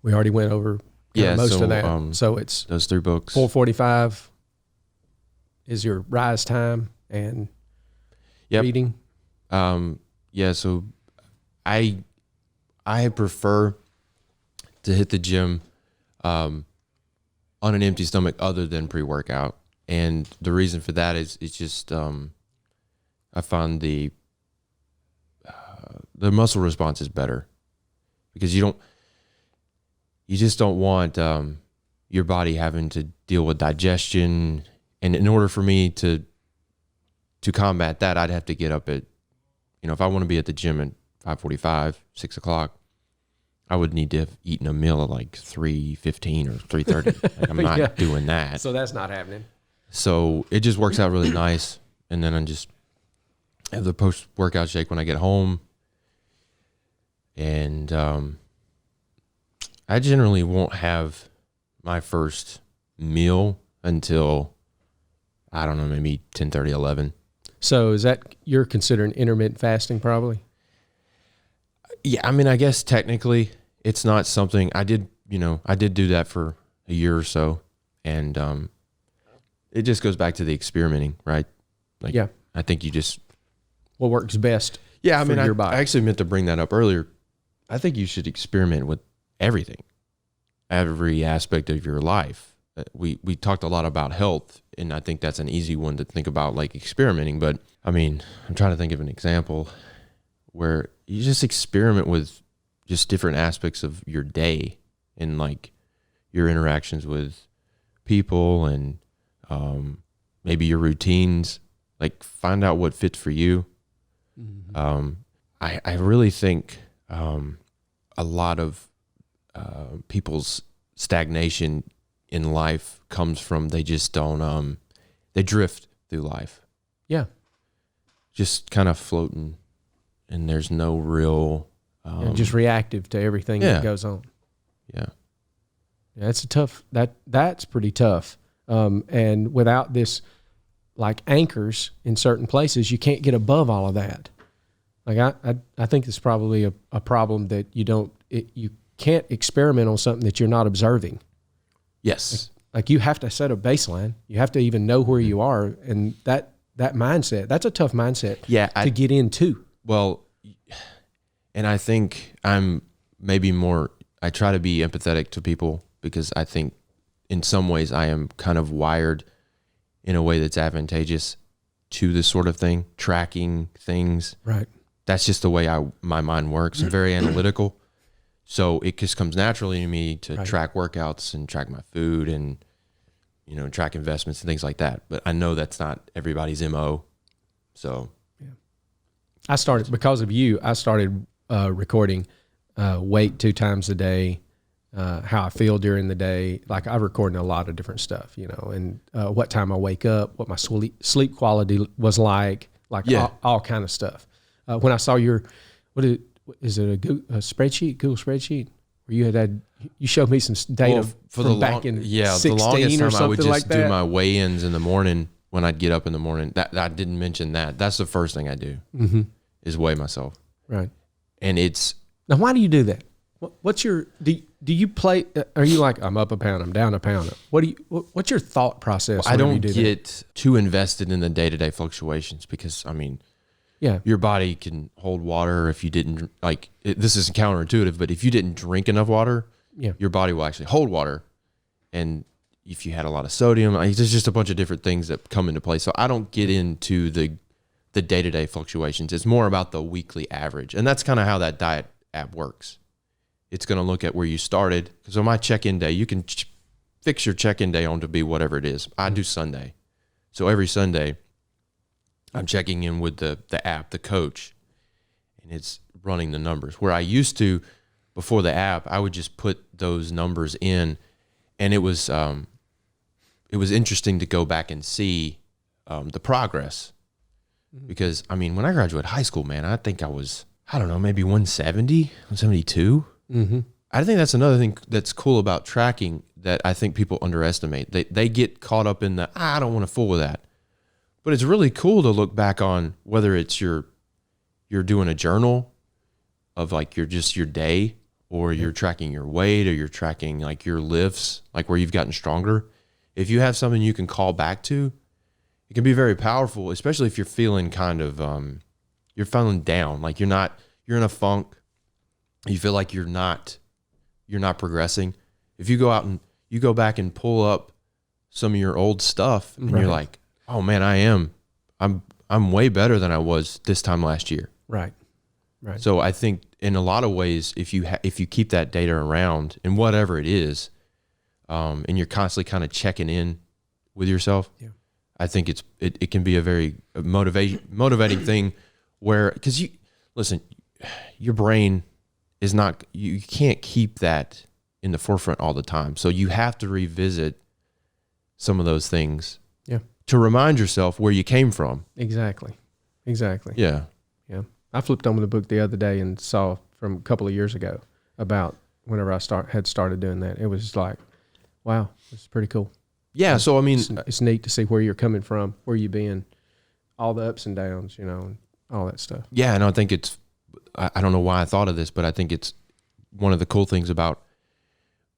[SPEAKER 2] We already went over most of that. So it's
[SPEAKER 1] those 3 books.
[SPEAKER 2] 4:45 is your rise time and reading.
[SPEAKER 1] So I prefer to hit the gym on an empty stomach other than pre-workout. And the reason for that is it's just I find the muscle response is better because you just don't want your body having to deal with digestion. And in order for me to combat that, I'd have to get up at, if I want to be at the gym at 5:45, 6 o'clock, I would need to have eaten a meal at like 3:15 or 3:30. Like I'm not doing that.
[SPEAKER 2] So that's not happening.
[SPEAKER 1] So it just works out really nice. And then I just have the post-workout shake when I get home. And I generally won't have my first meal until, I don't know, maybe 10:30, 11. So
[SPEAKER 2] is that you're considering intermittent fasting probably?
[SPEAKER 1] Yeah, I mean, I guess technically it's not something I did do that for a year or so. And it just goes back to the experimenting, right? Like,
[SPEAKER 2] yeah.
[SPEAKER 1] I think you just...
[SPEAKER 2] What works best
[SPEAKER 1] for
[SPEAKER 2] your body.
[SPEAKER 1] I actually meant to bring that up earlier. I think you should experiment with everything, every aspect of your life. We talked a lot about health, and I think that's an easy one to think about, like experimenting. But I mean, I'm trying to think of an example where you just experiment with just different aspects of your day and like your interactions with people and maybe your routines. Like find out what fits for you. Mm-hmm. I really think a lot of people's stagnation in life comes from they just don't they drift through life.
[SPEAKER 2] Yeah.
[SPEAKER 1] Just kind of floating, and there's no real
[SPEAKER 2] just reactive to everything that goes on.
[SPEAKER 1] Yeah.
[SPEAKER 2] That's that's pretty tough. And without this like anchors in certain places, you can't get above all of that. Like I think it's probably a problem that you can't experiment on something that you're not observing.
[SPEAKER 1] Yes.
[SPEAKER 2] Like you have to set a baseline. You have to even know where you are. And that mindset, that's a tough mindset to get into.
[SPEAKER 1] Well, and I think I'm maybe I try to be empathetic to people because I think in some ways I am kind of wired in a way that's advantageous to this sort of thing, tracking things.
[SPEAKER 2] Right.
[SPEAKER 1] That's just the way my mind works. I'm very analytical. So it just comes naturally to me to track workouts and track my food and, track investments and things like that. But I know that's not everybody's MO. So
[SPEAKER 2] I started, because of you, recording weight 2 times a day, how I feel during the day. Like I record a lot of different stuff, and what time I wake up, what my sleep quality was like all kind of stuff. When I saw your, is it a spreadsheet, Google spreadsheet, where you showed me some data from back in 16
[SPEAKER 1] the longest time
[SPEAKER 2] or something
[SPEAKER 1] I would just
[SPEAKER 2] like that.
[SPEAKER 1] do my weigh-ins in the morning when I'd get up in the morning. That I didn't mention that. That's the first thing I do is weigh myself.
[SPEAKER 2] Right.
[SPEAKER 1] And it's...
[SPEAKER 2] Now, why do you do that? What's your, do you play, are you like, I'm up a pound, I'm down a pound? What's your thought process?
[SPEAKER 1] I don't get too invested in the day-to-day fluctuations because, I mean...
[SPEAKER 2] Yeah,
[SPEAKER 1] your body can hold water if you didn't this is counterintuitive, but if you didn't drink enough water, your body will actually hold water, and if you had a lot of sodium. There's just a bunch of different things that come into play. So I don't get into the day-to-day fluctuations. It's more about the weekly average. And that's kind of how that diet app works. It's going to look at where you started. So my check-in day, you can fix your check-in day on to be whatever it is. I do Sunday. So every Sunday, I'm checking in with the app, the coach, and it's running the numbers. Where I used to, before the app, I would just put those numbers in, and it was interesting to go back and see the progress. Because, I mean, when I graduated high school, man, I think I was, I don't know, maybe 170, 172.
[SPEAKER 2] Mm-hmm.
[SPEAKER 1] I think that's another thing that's cool about tracking that I think people underestimate. They get caught up in the, I don't want to fool with that. But it's really cool to look back on whether it's you're doing a journal of like your day, or you're tracking your weight, or you're tracking like your lifts, like where you've gotten stronger. If you have something you can call back to, it can be very powerful, especially if you're feeling kind of, you're feeling down, like you're in a funk. You feel like you're not progressing. If you go out and you go back and pull up some of your old stuff, and you're like, oh man, I'm way better than I was this time last year.
[SPEAKER 2] Right.
[SPEAKER 1] So I think in a lot of ways, if you keep that data around, and whatever it is, and you're constantly kind of checking in with yourself, I think it can be a very motivating thing, where, because your brain is not, you can't keep that in the forefront all the time. So you have to revisit some of those things to remind yourself where you came from.
[SPEAKER 2] Exactly.
[SPEAKER 1] Yeah.
[SPEAKER 2] I flipped on the book the other day and saw from a couple of years ago about whenever I had started doing that. It was like, wow, it's pretty cool.
[SPEAKER 1] Yeah. So, I mean,
[SPEAKER 2] it's neat to see where you're coming from, where you've been, all the ups and downs, and all that stuff.
[SPEAKER 1] Yeah. And I think I don't know why I thought of this, but I think it's one of the cool things about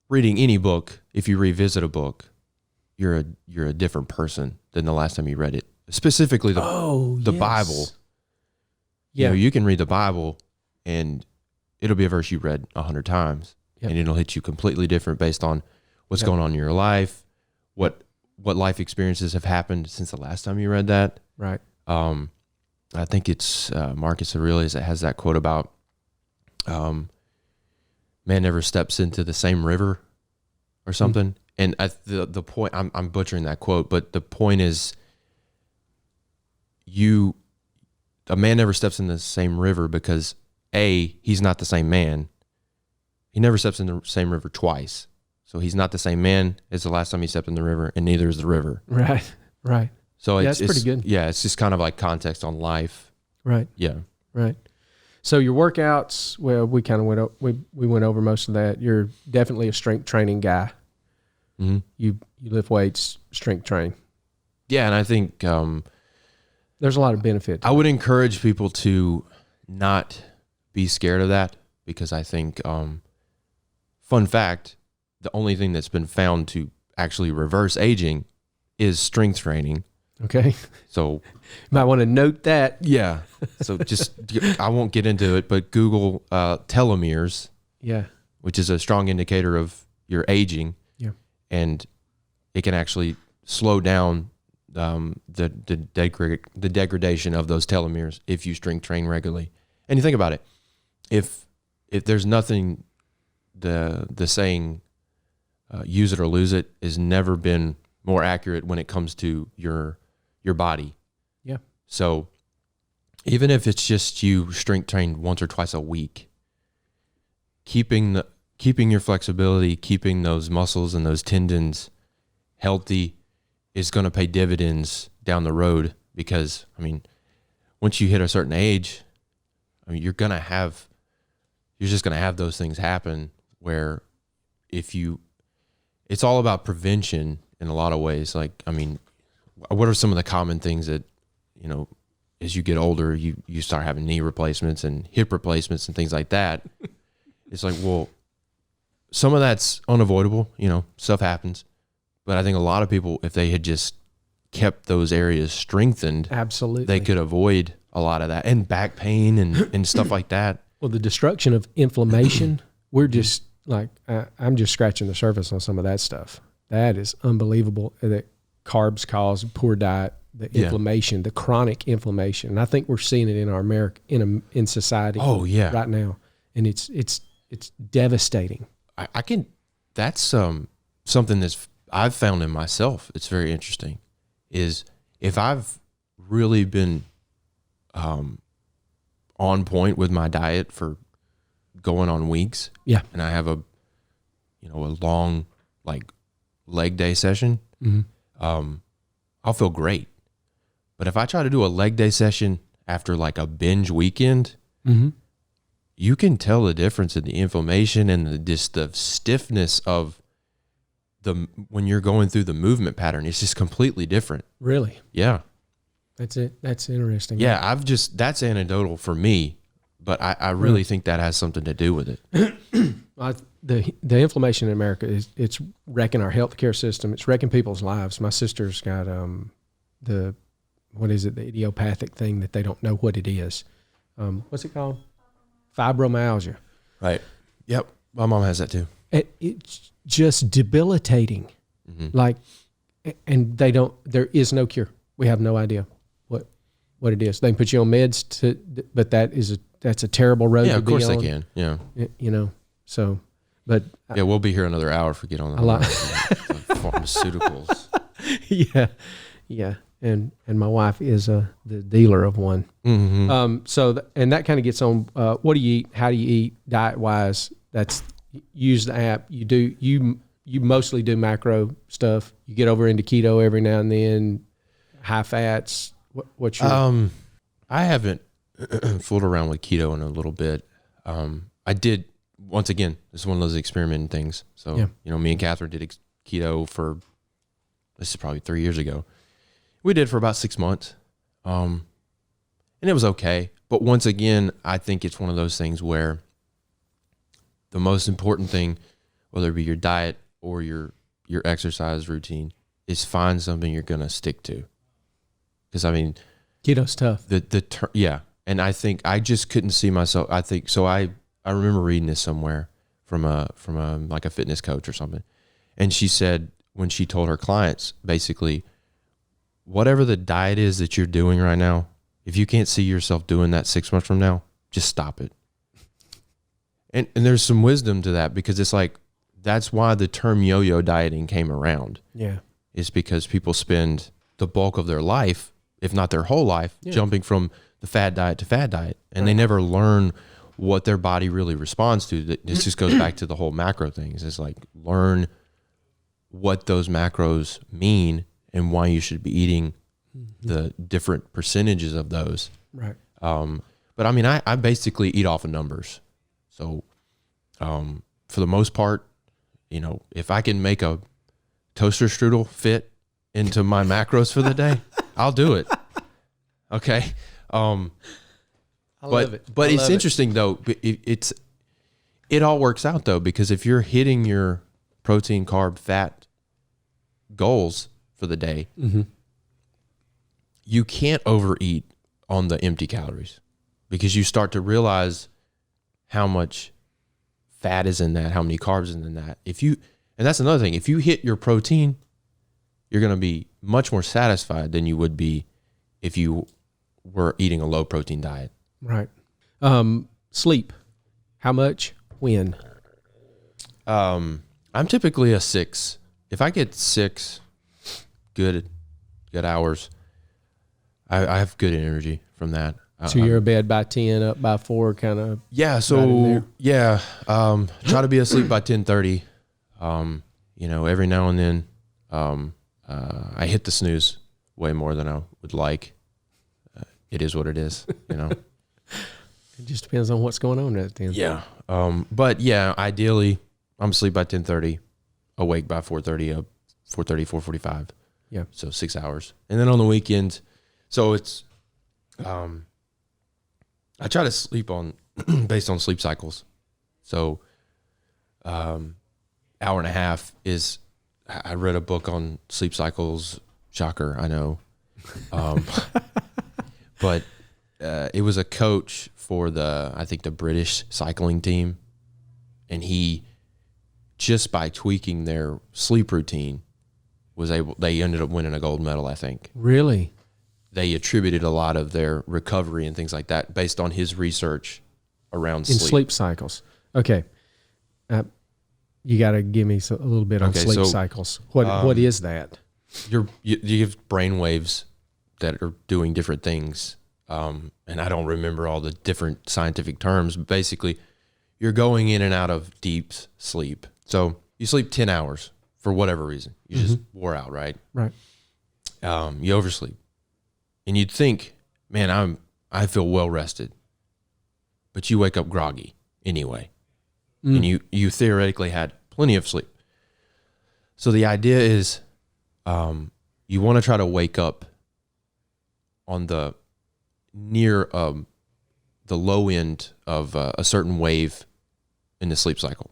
[SPEAKER 1] reading any book. If you revisit a book, you're a different person than the last time you read it. Specifically the Bible.
[SPEAKER 2] Yeah.
[SPEAKER 1] You can read the Bible and it'll be a verse you read 100 times, and it'll hit you completely different based on what's going on in your life, what life experiences have happened since the last time you read that.
[SPEAKER 2] Right.
[SPEAKER 1] I think it's Marcus Aurelius that has that quote about man never steps into the same river or something. And the point, I'm butchering that quote, but the point is, a man never steps in the same river because he's not the same man. He never steps in the same river twice. So he's not the same man as the last time he stepped in the river, and neither is the river.
[SPEAKER 2] Right.
[SPEAKER 1] So
[SPEAKER 2] it's pretty good.
[SPEAKER 1] Yeah, it's just kind of like context on life.
[SPEAKER 2] Right.
[SPEAKER 1] Yeah.
[SPEAKER 2] Right. So your workouts, well, we kind of we went over most of that. You're definitely a strength training guy.
[SPEAKER 1] Mm-hmm.
[SPEAKER 2] You lift weights, strength train.
[SPEAKER 1] Yeah, and I think
[SPEAKER 2] there's a lot of benefit.
[SPEAKER 1] I would encourage people to not be scared of that, because I think, fun fact, the only thing that's been found to actually reverse aging is strength training.
[SPEAKER 2] Okay.
[SPEAKER 1] So
[SPEAKER 2] you might want to note that.
[SPEAKER 1] Yeah. So I won't get into it, but Google telomeres.
[SPEAKER 2] Yeah.
[SPEAKER 1] Which is a strong indicator of your aging.
[SPEAKER 2] Yeah.
[SPEAKER 1] And it can actually slow down the degradation of those telomeres if you strength train regularly. And you think about it, if there's nothing, the saying use it or lose it has never been more accurate when it comes to your body.
[SPEAKER 2] Yeah.
[SPEAKER 1] So even if it's just you strength train once or twice a week, keeping your flexibility, keeping those muscles and those tendons healthy is going to pay dividends down the road, because, I mean, once you hit a certain age, I mean, you're just going to have those things happen where it's all about prevention in a lot of ways. Like, I mean, what are some of the common things that, as you get older, you start having knee replacements and hip replacements and things like that. It's like, well, some of that's unavoidable, stuff happens. But I think a lot of people, if they had just kept those areas strengthened,
[SPEAKER 2] absolutely,
[SPEAKER 1] they could avoid a lot of that, and back pain and stuff like that.
[SPEAKER 2] Well, the destruction of inflammation, we're just like, I'm just scratching the surface on some of that stuff. That is unbelievable. That carbs cause poor diet, the inflammation, the chronic inflammation. And I think we're seeing it in our in society right now. And it's devastating.
[SPEAKER 1] I can, that's something that's I've found in myself. It's very interesting is if I've really been on point with my diet for going on weeks.
[SPEAKER 2] Yeah.
[SPEAKER 1] And I have a long like leg day session, I'll feel great. But if I try to do a leg day session after like a binge weekend, you can tell the difference in the inflammation and the stiffness of when you're going through the movement pattern. It's just completely different.
[SPEAKER 2] Really?
[SPEAKER 1] Yeah.
[SPEAKER 2] That's it. That's interesting.
[SPEAKER 1] Yeah. That's anecdotal for me, but I really think that has something to do with it.
[SPEAKER 2] The inflammation in America it's wrecking our healthcare system. It's wrecking people's lives. My sister's got the idiopathic thing that they don't know what it is. What's it called? Fibromyalgia.
[SPEAKER 1] Right. Yep. My mom has that too.
[SPEAKER 2] It's just debilitating. Like, and there is no cure. We have no idea what it is. They can put you on meds but that's a terrible road to be on.
[SPEAKER 1] Yeah, of course they can. Yeah.
[SPEAKER 2] So, but
[SPEAKER 1] yeah, we'll be here another hour if we get on that. Pharmaceuticals.
[SPEAKER 2] Yeah. And my wife is the dealer of one. So and that kind of gets on. What do you eat? How do you eat? Diet wise, use the app. You mostly do macro stuff. You get over into keto every now and then. High fats. What's your?
[SPEAKER 1] I haven't fooled around with keto in a little bit. I did once again. This is one of those experimenting things. So me and Catherine did keto this is probably 3 years ago. We did for about 6 months. And it was okay. But once again, I think it's one of those things where the most important thing, whether it be your diet or your exercise routine, is find something you're going to stick to. Because I mean,
[SPEAKER 2] keto's tough.
[SPEAKER 1] And I think I just couldn't see myself. I think so. I remember reading this somewhere from a like a fitness coach or something, and she said when she told her clients basically, whatever the diet is that you're doing right now, if you can't see yourself doing that 6 months from now, just stop it. And there's some wisdom to that because it's like that's why the term yo-yo dieting came around.
[SPEAKER 2] Yeah,
[SPEAKER 1] it's because people spend the bulk of their life, if not their whole life, jumping from the fad diet to fad diet. And they never learn what their body really responds to. This just goes back to the whole macro things. It's like learn what those macros mean and why you should be eating the different percentages of those.
[SPEAKER 2] Right.
[SPEAKER 1] But I mean, I basically eat off of numbers. So for the most part, if I can make a toaster strudel fit into my macros for the day, I'll do it. Okay.
[SPEAKER 2] I love it.
[SPEAKER 1] But it's interesting though. It all works out though, because if you're hitting your protein, carb, fat goals for the day, you can't overeat on the empty calories because you start to realize how much fat is in that, how many carbs is in that. And that's another thing. If you hit your protein, you're going to be much more satisfied than you would be if you were eating a low protein diet.
[SPEAKER 2] Right. Sleep. How much? When?
[SPEAKER 1] I'm typically a 6. If I get 6 good hours, I have good energy from that.
[SPEAKER 2] So you're abed by 10, up by 4, kind of.
[SPEAKER 1] Yeah. So try to be asleep by 10:30. Every now and then, I hit the snooze way more than I would like. It is what it is,
[SPEAKER 2] It just depends on what's going on at the end.
[SPEAKER 1] Yeah. But yeah, ideally I'm asleep by 10:30, awake by 4:30, 4:45.
[SPEAKER 2] Yeah.
[SPEAKER 1] So 6 hours. And then on the weekend, so it's, I try to sleep on based on sleep cycles. So, hour and a half is, I read a book on sleep cycles. Shocker, I know. But it was a coach for I think the British cycling team. And he just by tweaking their sleep routine they ended up winning a gold medal, I think.
[SPEAKER 2] Really?
[SPEAKER 1] They attributed a lot of their recovery and things like that based on his research around
[SPEAKER 2] in sleep cycles. Okay. You got to give me a little bit on sleep cycles. What is that?
[SPEAKER 1] You have brain waves that are doing different things. And I don't remember all the different scientific terms, but basically you're going in and out of deep sleep. So you sleep 10 hours for whatever reason. You just wore out, right?
[SPEAKER 2] Right.
[SPEAKER 1] You oversleep. And you'd think, man, I feel well rested. But you wake up groggy anyway. And you theoretically had plenty of sleep. So the idea is you want to try to wake up on the near the low end of a certain wave in the sleep cycle.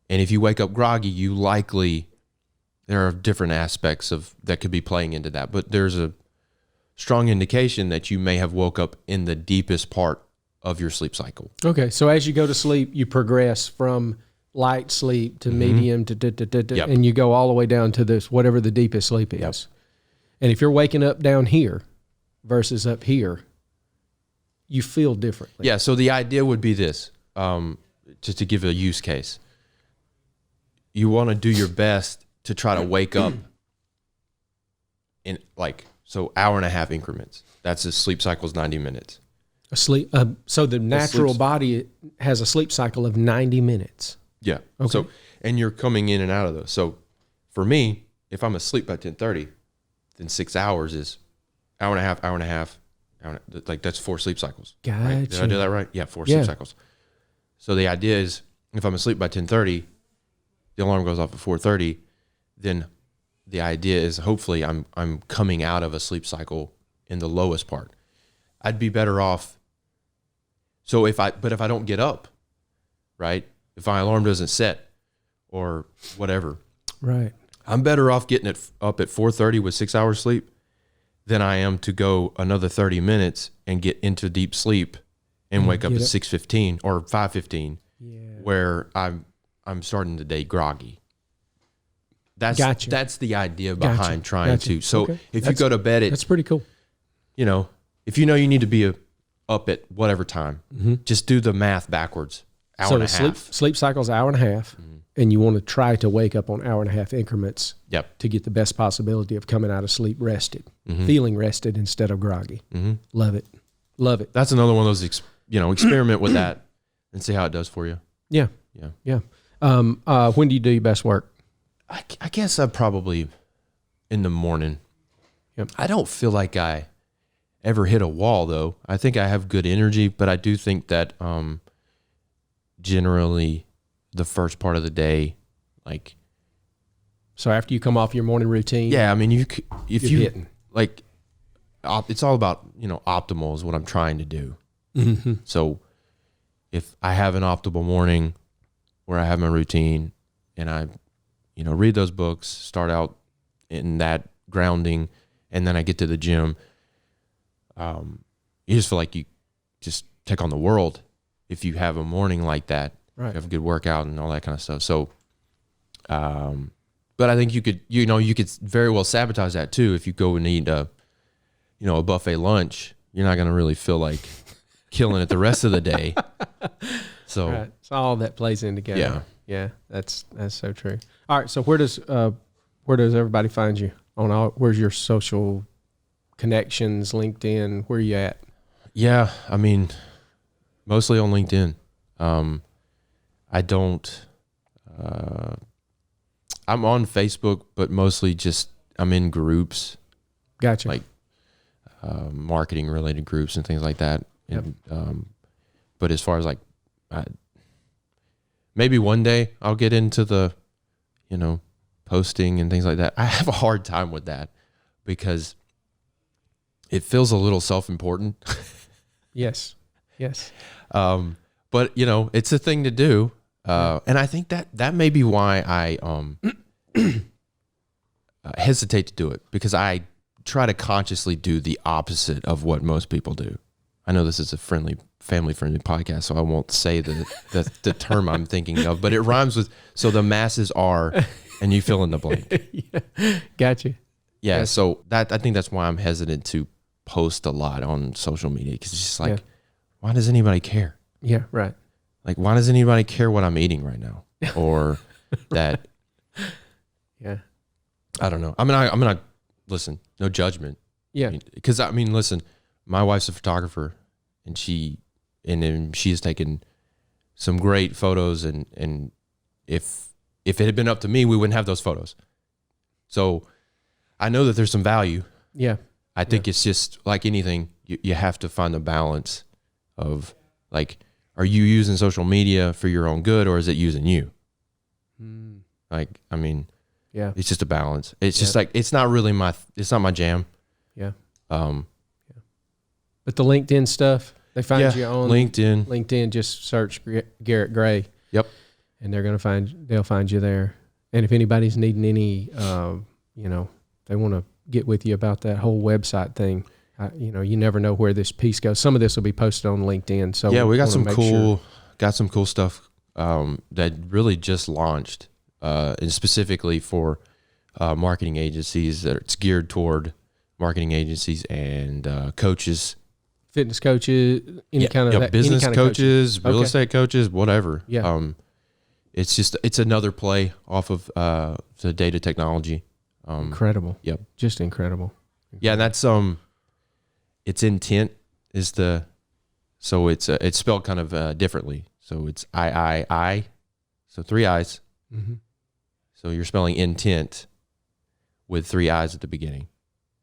[SPEAKER 1] And if you wake up groggy, there are different aspects that could be playing into that. But there's a strong indication that you may have woke up in the deepest part of your sleep cycle.
[SPEAKER 2] Okay, so as you go to sleep, you progress from light sleep to medium to and you go all the way down to this whatever the deepest sleep is. Yep. And if you're waking up down here versus up here, you feel differently.
[SPEAKER 1] Yeah, so the idea would be this, just to give a use case. You want to do your best to try to wake up in hour and a half increments. That's a sleep cycle is 90 minutes.
[SPEAKER 2] So the natural body has a sleep cycle of 90 minutes.
[SPEAKER 1] Yeah.
[SPEAKER 2] Okay.
[SPEAKER 1] So, and you're coming in and out of those. So for me, if I'm asleep by 10:30, then 6 hours is hour and a half, that's 4 sleep cycles.
[SPEAKER 2] Gotcha.
[SPEAKER 1] Right? Did I do that right? Yeah, 4 sleep cycles. So the idea is if I'm asleep by 10:30, the alarm goes off at 4:30, then the idea is hopefully I'm coming out of a sleep cycle in the lowest part. I'd be better off. So if I don't get up, right? If my alarm doesn't set or whatever,
[SPEAKER 2] right?
[SPEAKER 1] I'm better off getting it up at 4:30 with 6 hours sleep than I am to go another 30 minutes and get into deep sleep and wake up at 6:15 or 5:15, where I'm starting the day groggy. That's the idea behind trying to. So if you go to bed
[SPEAKER 2] that's pretty cool.
[SPEAKER 1] If you know you need to be up at whatever time, just do the math backwards. Hour and a half.
[SPEAKER 2] Sleep cycle's hour and a half, and you want to try to wake up on hour and a half increments.
[SPEAKER 1] Yep.
[SPEAKER 2] To get the best possibility of coming out of sleep rested, feeling rested instead of groggy. Love it.
[SPEAKER 1] That's another one of those. Experiment with that and see how it does for you.
[SPEAKER 2] Yeah. When do you do your best work?
[SPEAKER 1] I guess I'm probably in the morning.
[SPEAKER 2] Yep.
[SPEAKER 1] I don't feel like I ever hit a wall though. I think I have good energy, but I do think that generally the first part of the day,
[SPEAKER 2] so after you come off your morning routine,
[SPEAKER 1] yeah, I mean if you
[SPEAKER 2] hitting.
[SPEAKER 1] It's all about optimal is what I'm trying to do. So if I have an optimal morning where I have my routine and I read those books, start out in that grounding, and then I get to the gym, you just feel like you just take on the world if you have a morning like that.
[SPEAKER 2] Right.
[SPEAKER 1] You have a good workout and all that kind of stuff. So, but I think you could very well sabotage that too. If you go and eat a buffet lunch, you're not going to really feel like killing it the rest of the day. So,
[SPEAKER 2] right. So all that plays in together. Yeah. That's so true. All right. So where does everybody find you where's your social connections, LinkedIn, where are you at?
[SPEAKER 1] Yeah. I mean, mostly on LinkedIn. I don't, I'm on Facebook, but mostly just, I'm in groups.
[SPEAKER 2] Gotcha.
[SPEAKER 1] Like, marketing related groups and things like that.
[SPEAKER 2] Yep.
[SPEAKER 1] And, but as far as maybe one day I'll get into the, posting and things like that. I have a hard time with that because it feels a little self-important.
[SPEAKER 2] Yes.
[SPEAKER 1] But it's a thing to do. And I think that may be why I, hesitate to do it, because I try to consciously do the opposite of what most people do. I know this is a family friendly podcast, so I won't say the term I'm thinking of, but it rhymes with, so the masses are, and you fill in the blank.
[SPEAKER 2] Yeah. Gotcha.
[SPEAKER 1] Yeah.
[SPEAKER 2] Gotcha.
[SPEAKER 1] So I think that's why I'm hesitant to post a lot on social media. Cause it's just like, why does anybody care?
[SPEAKER 2] Yeah. Right.
[SPEAKER 1] Like, why does anybody care what I'm eating right now? Or that,
[SPEAKER 2] Yeah.
[SPEAKER 1] I don't know. I'm gonna listen, no judgment.
[SPEAKER 2] Yeah.
[SPEAKER 1] Because listen, my wife's a photographer, and she has taken some great photos, and if it had been up to me, we wouldn't have those photos. So I know that there's some value.
[SPEAKER 2] Yeah.
[SPEAKER 1] I think it's just like anything, you have to find a balance of, like, are you using social media for your own good, or is it using you? Like,
[SPEAKER 2] yeah,
[SPEAKER 1] it's just a balance. It's just like, it's not my jam.
[SPEAKER 2] Yeah. But the LinkedIn stuff, they find you on LinkedIn, just search Garrett Gray.
[SPEAKER 1] Yep.
[SPEAKER 2] And they'll find you there. And if anybody's needing any, they want to get with you about that whole website thing, you never know where this piece goes. Some of this will be posted on LinkedIn. So
[SPEAKER 1] yeah, we got some cool stuff that really just launched, and specifically for marketing agencies, that it's geared toward marketing agencies and coaches,
[SPEAKER 2] fitness coaches,
[SPEAKER 1] business coaches, real estate coaches, whatever.
[SPEAKER 2] Yeah.
[SPEAKER 1] It's another play off of the data technology.
[SPEAKER 2] Incredible.
[SPEAKER 1] Yep.
[SPEAKER 2] Just incredible.
[SPEAKER 1] Yeah, and that's it's intent is so it's spelled kind of differently. So it's I, so 3 I's.
[SPEAKER 2] Mm-hmm.
[SPEAKER 1] So you're spelling intent with 3 I's at the beginning,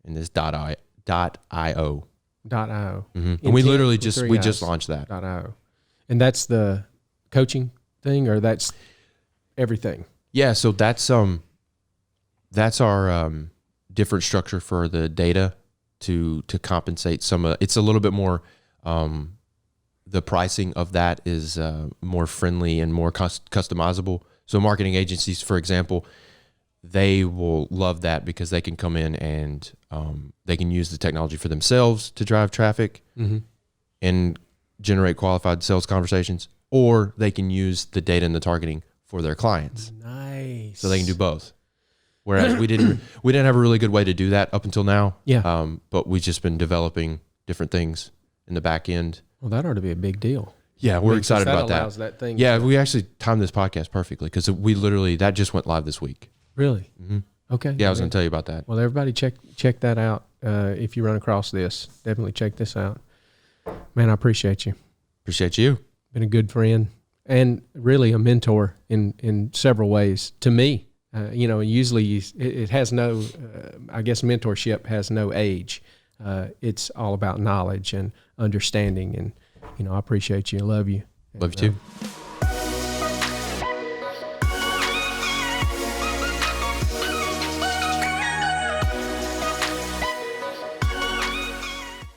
[SPEAKER 1] and this .io.
[SPEAKER 2] .io.
[SPEAKER 1] Mm-hmm. And we literally just launched that.
[SPEAKER 2] .io. And that's the coaching thing, or that's everything?
[SPEAKER 1] Yeah, so that's our different structure for the data to compensate some of it's a little bit more the pricing of that is more friendly and more customizable. So marketing agencies, for example, they will love that because they can come in and they can use the technology for themselves to drive traffic and generate qualified sales conversations, or they can use the data and the targeting for their clients.
[SPEAKER 2] Nice.
[SPEAKER 1] So they can do both. Whereas we didn't have a really good way to do that up until now.
[SPEAKER 2] Yeah.
[SPEAKER 1] But we've just been developing different things in the back end.
[SPEAKER 2] Well, that ought to be a big deal.
[SPEAKER 1] Yeah, we're excited about
[SPEAKER 2] that.
[SPEAKER 1] that
[SPEAKER 2] thing.
[SPEAKER 1] Yeah, we actually timed this podcast perfectly because that just went live this week.
[SPEAKER 2] Really?
[SPEAKER 1] Mm-hmm.
[SPEAKER 2] Okay.
[SPEAKER 1] Yeah, I was going to tell you about that.
[SPEAKER 2] Well, everybody check that out. If you run across this, definitely check this out. Man, I appreciate you.
[SPEAKER 1] Appreciate you.
[SPEAKER 2] Been a good friend and really a mentor in several ways to me. Usually it has no, I guess mentorship has no age. It's all about knowledge and understanding. And, I appreciate you. Love you.
[SPEAKER 1] Love you too.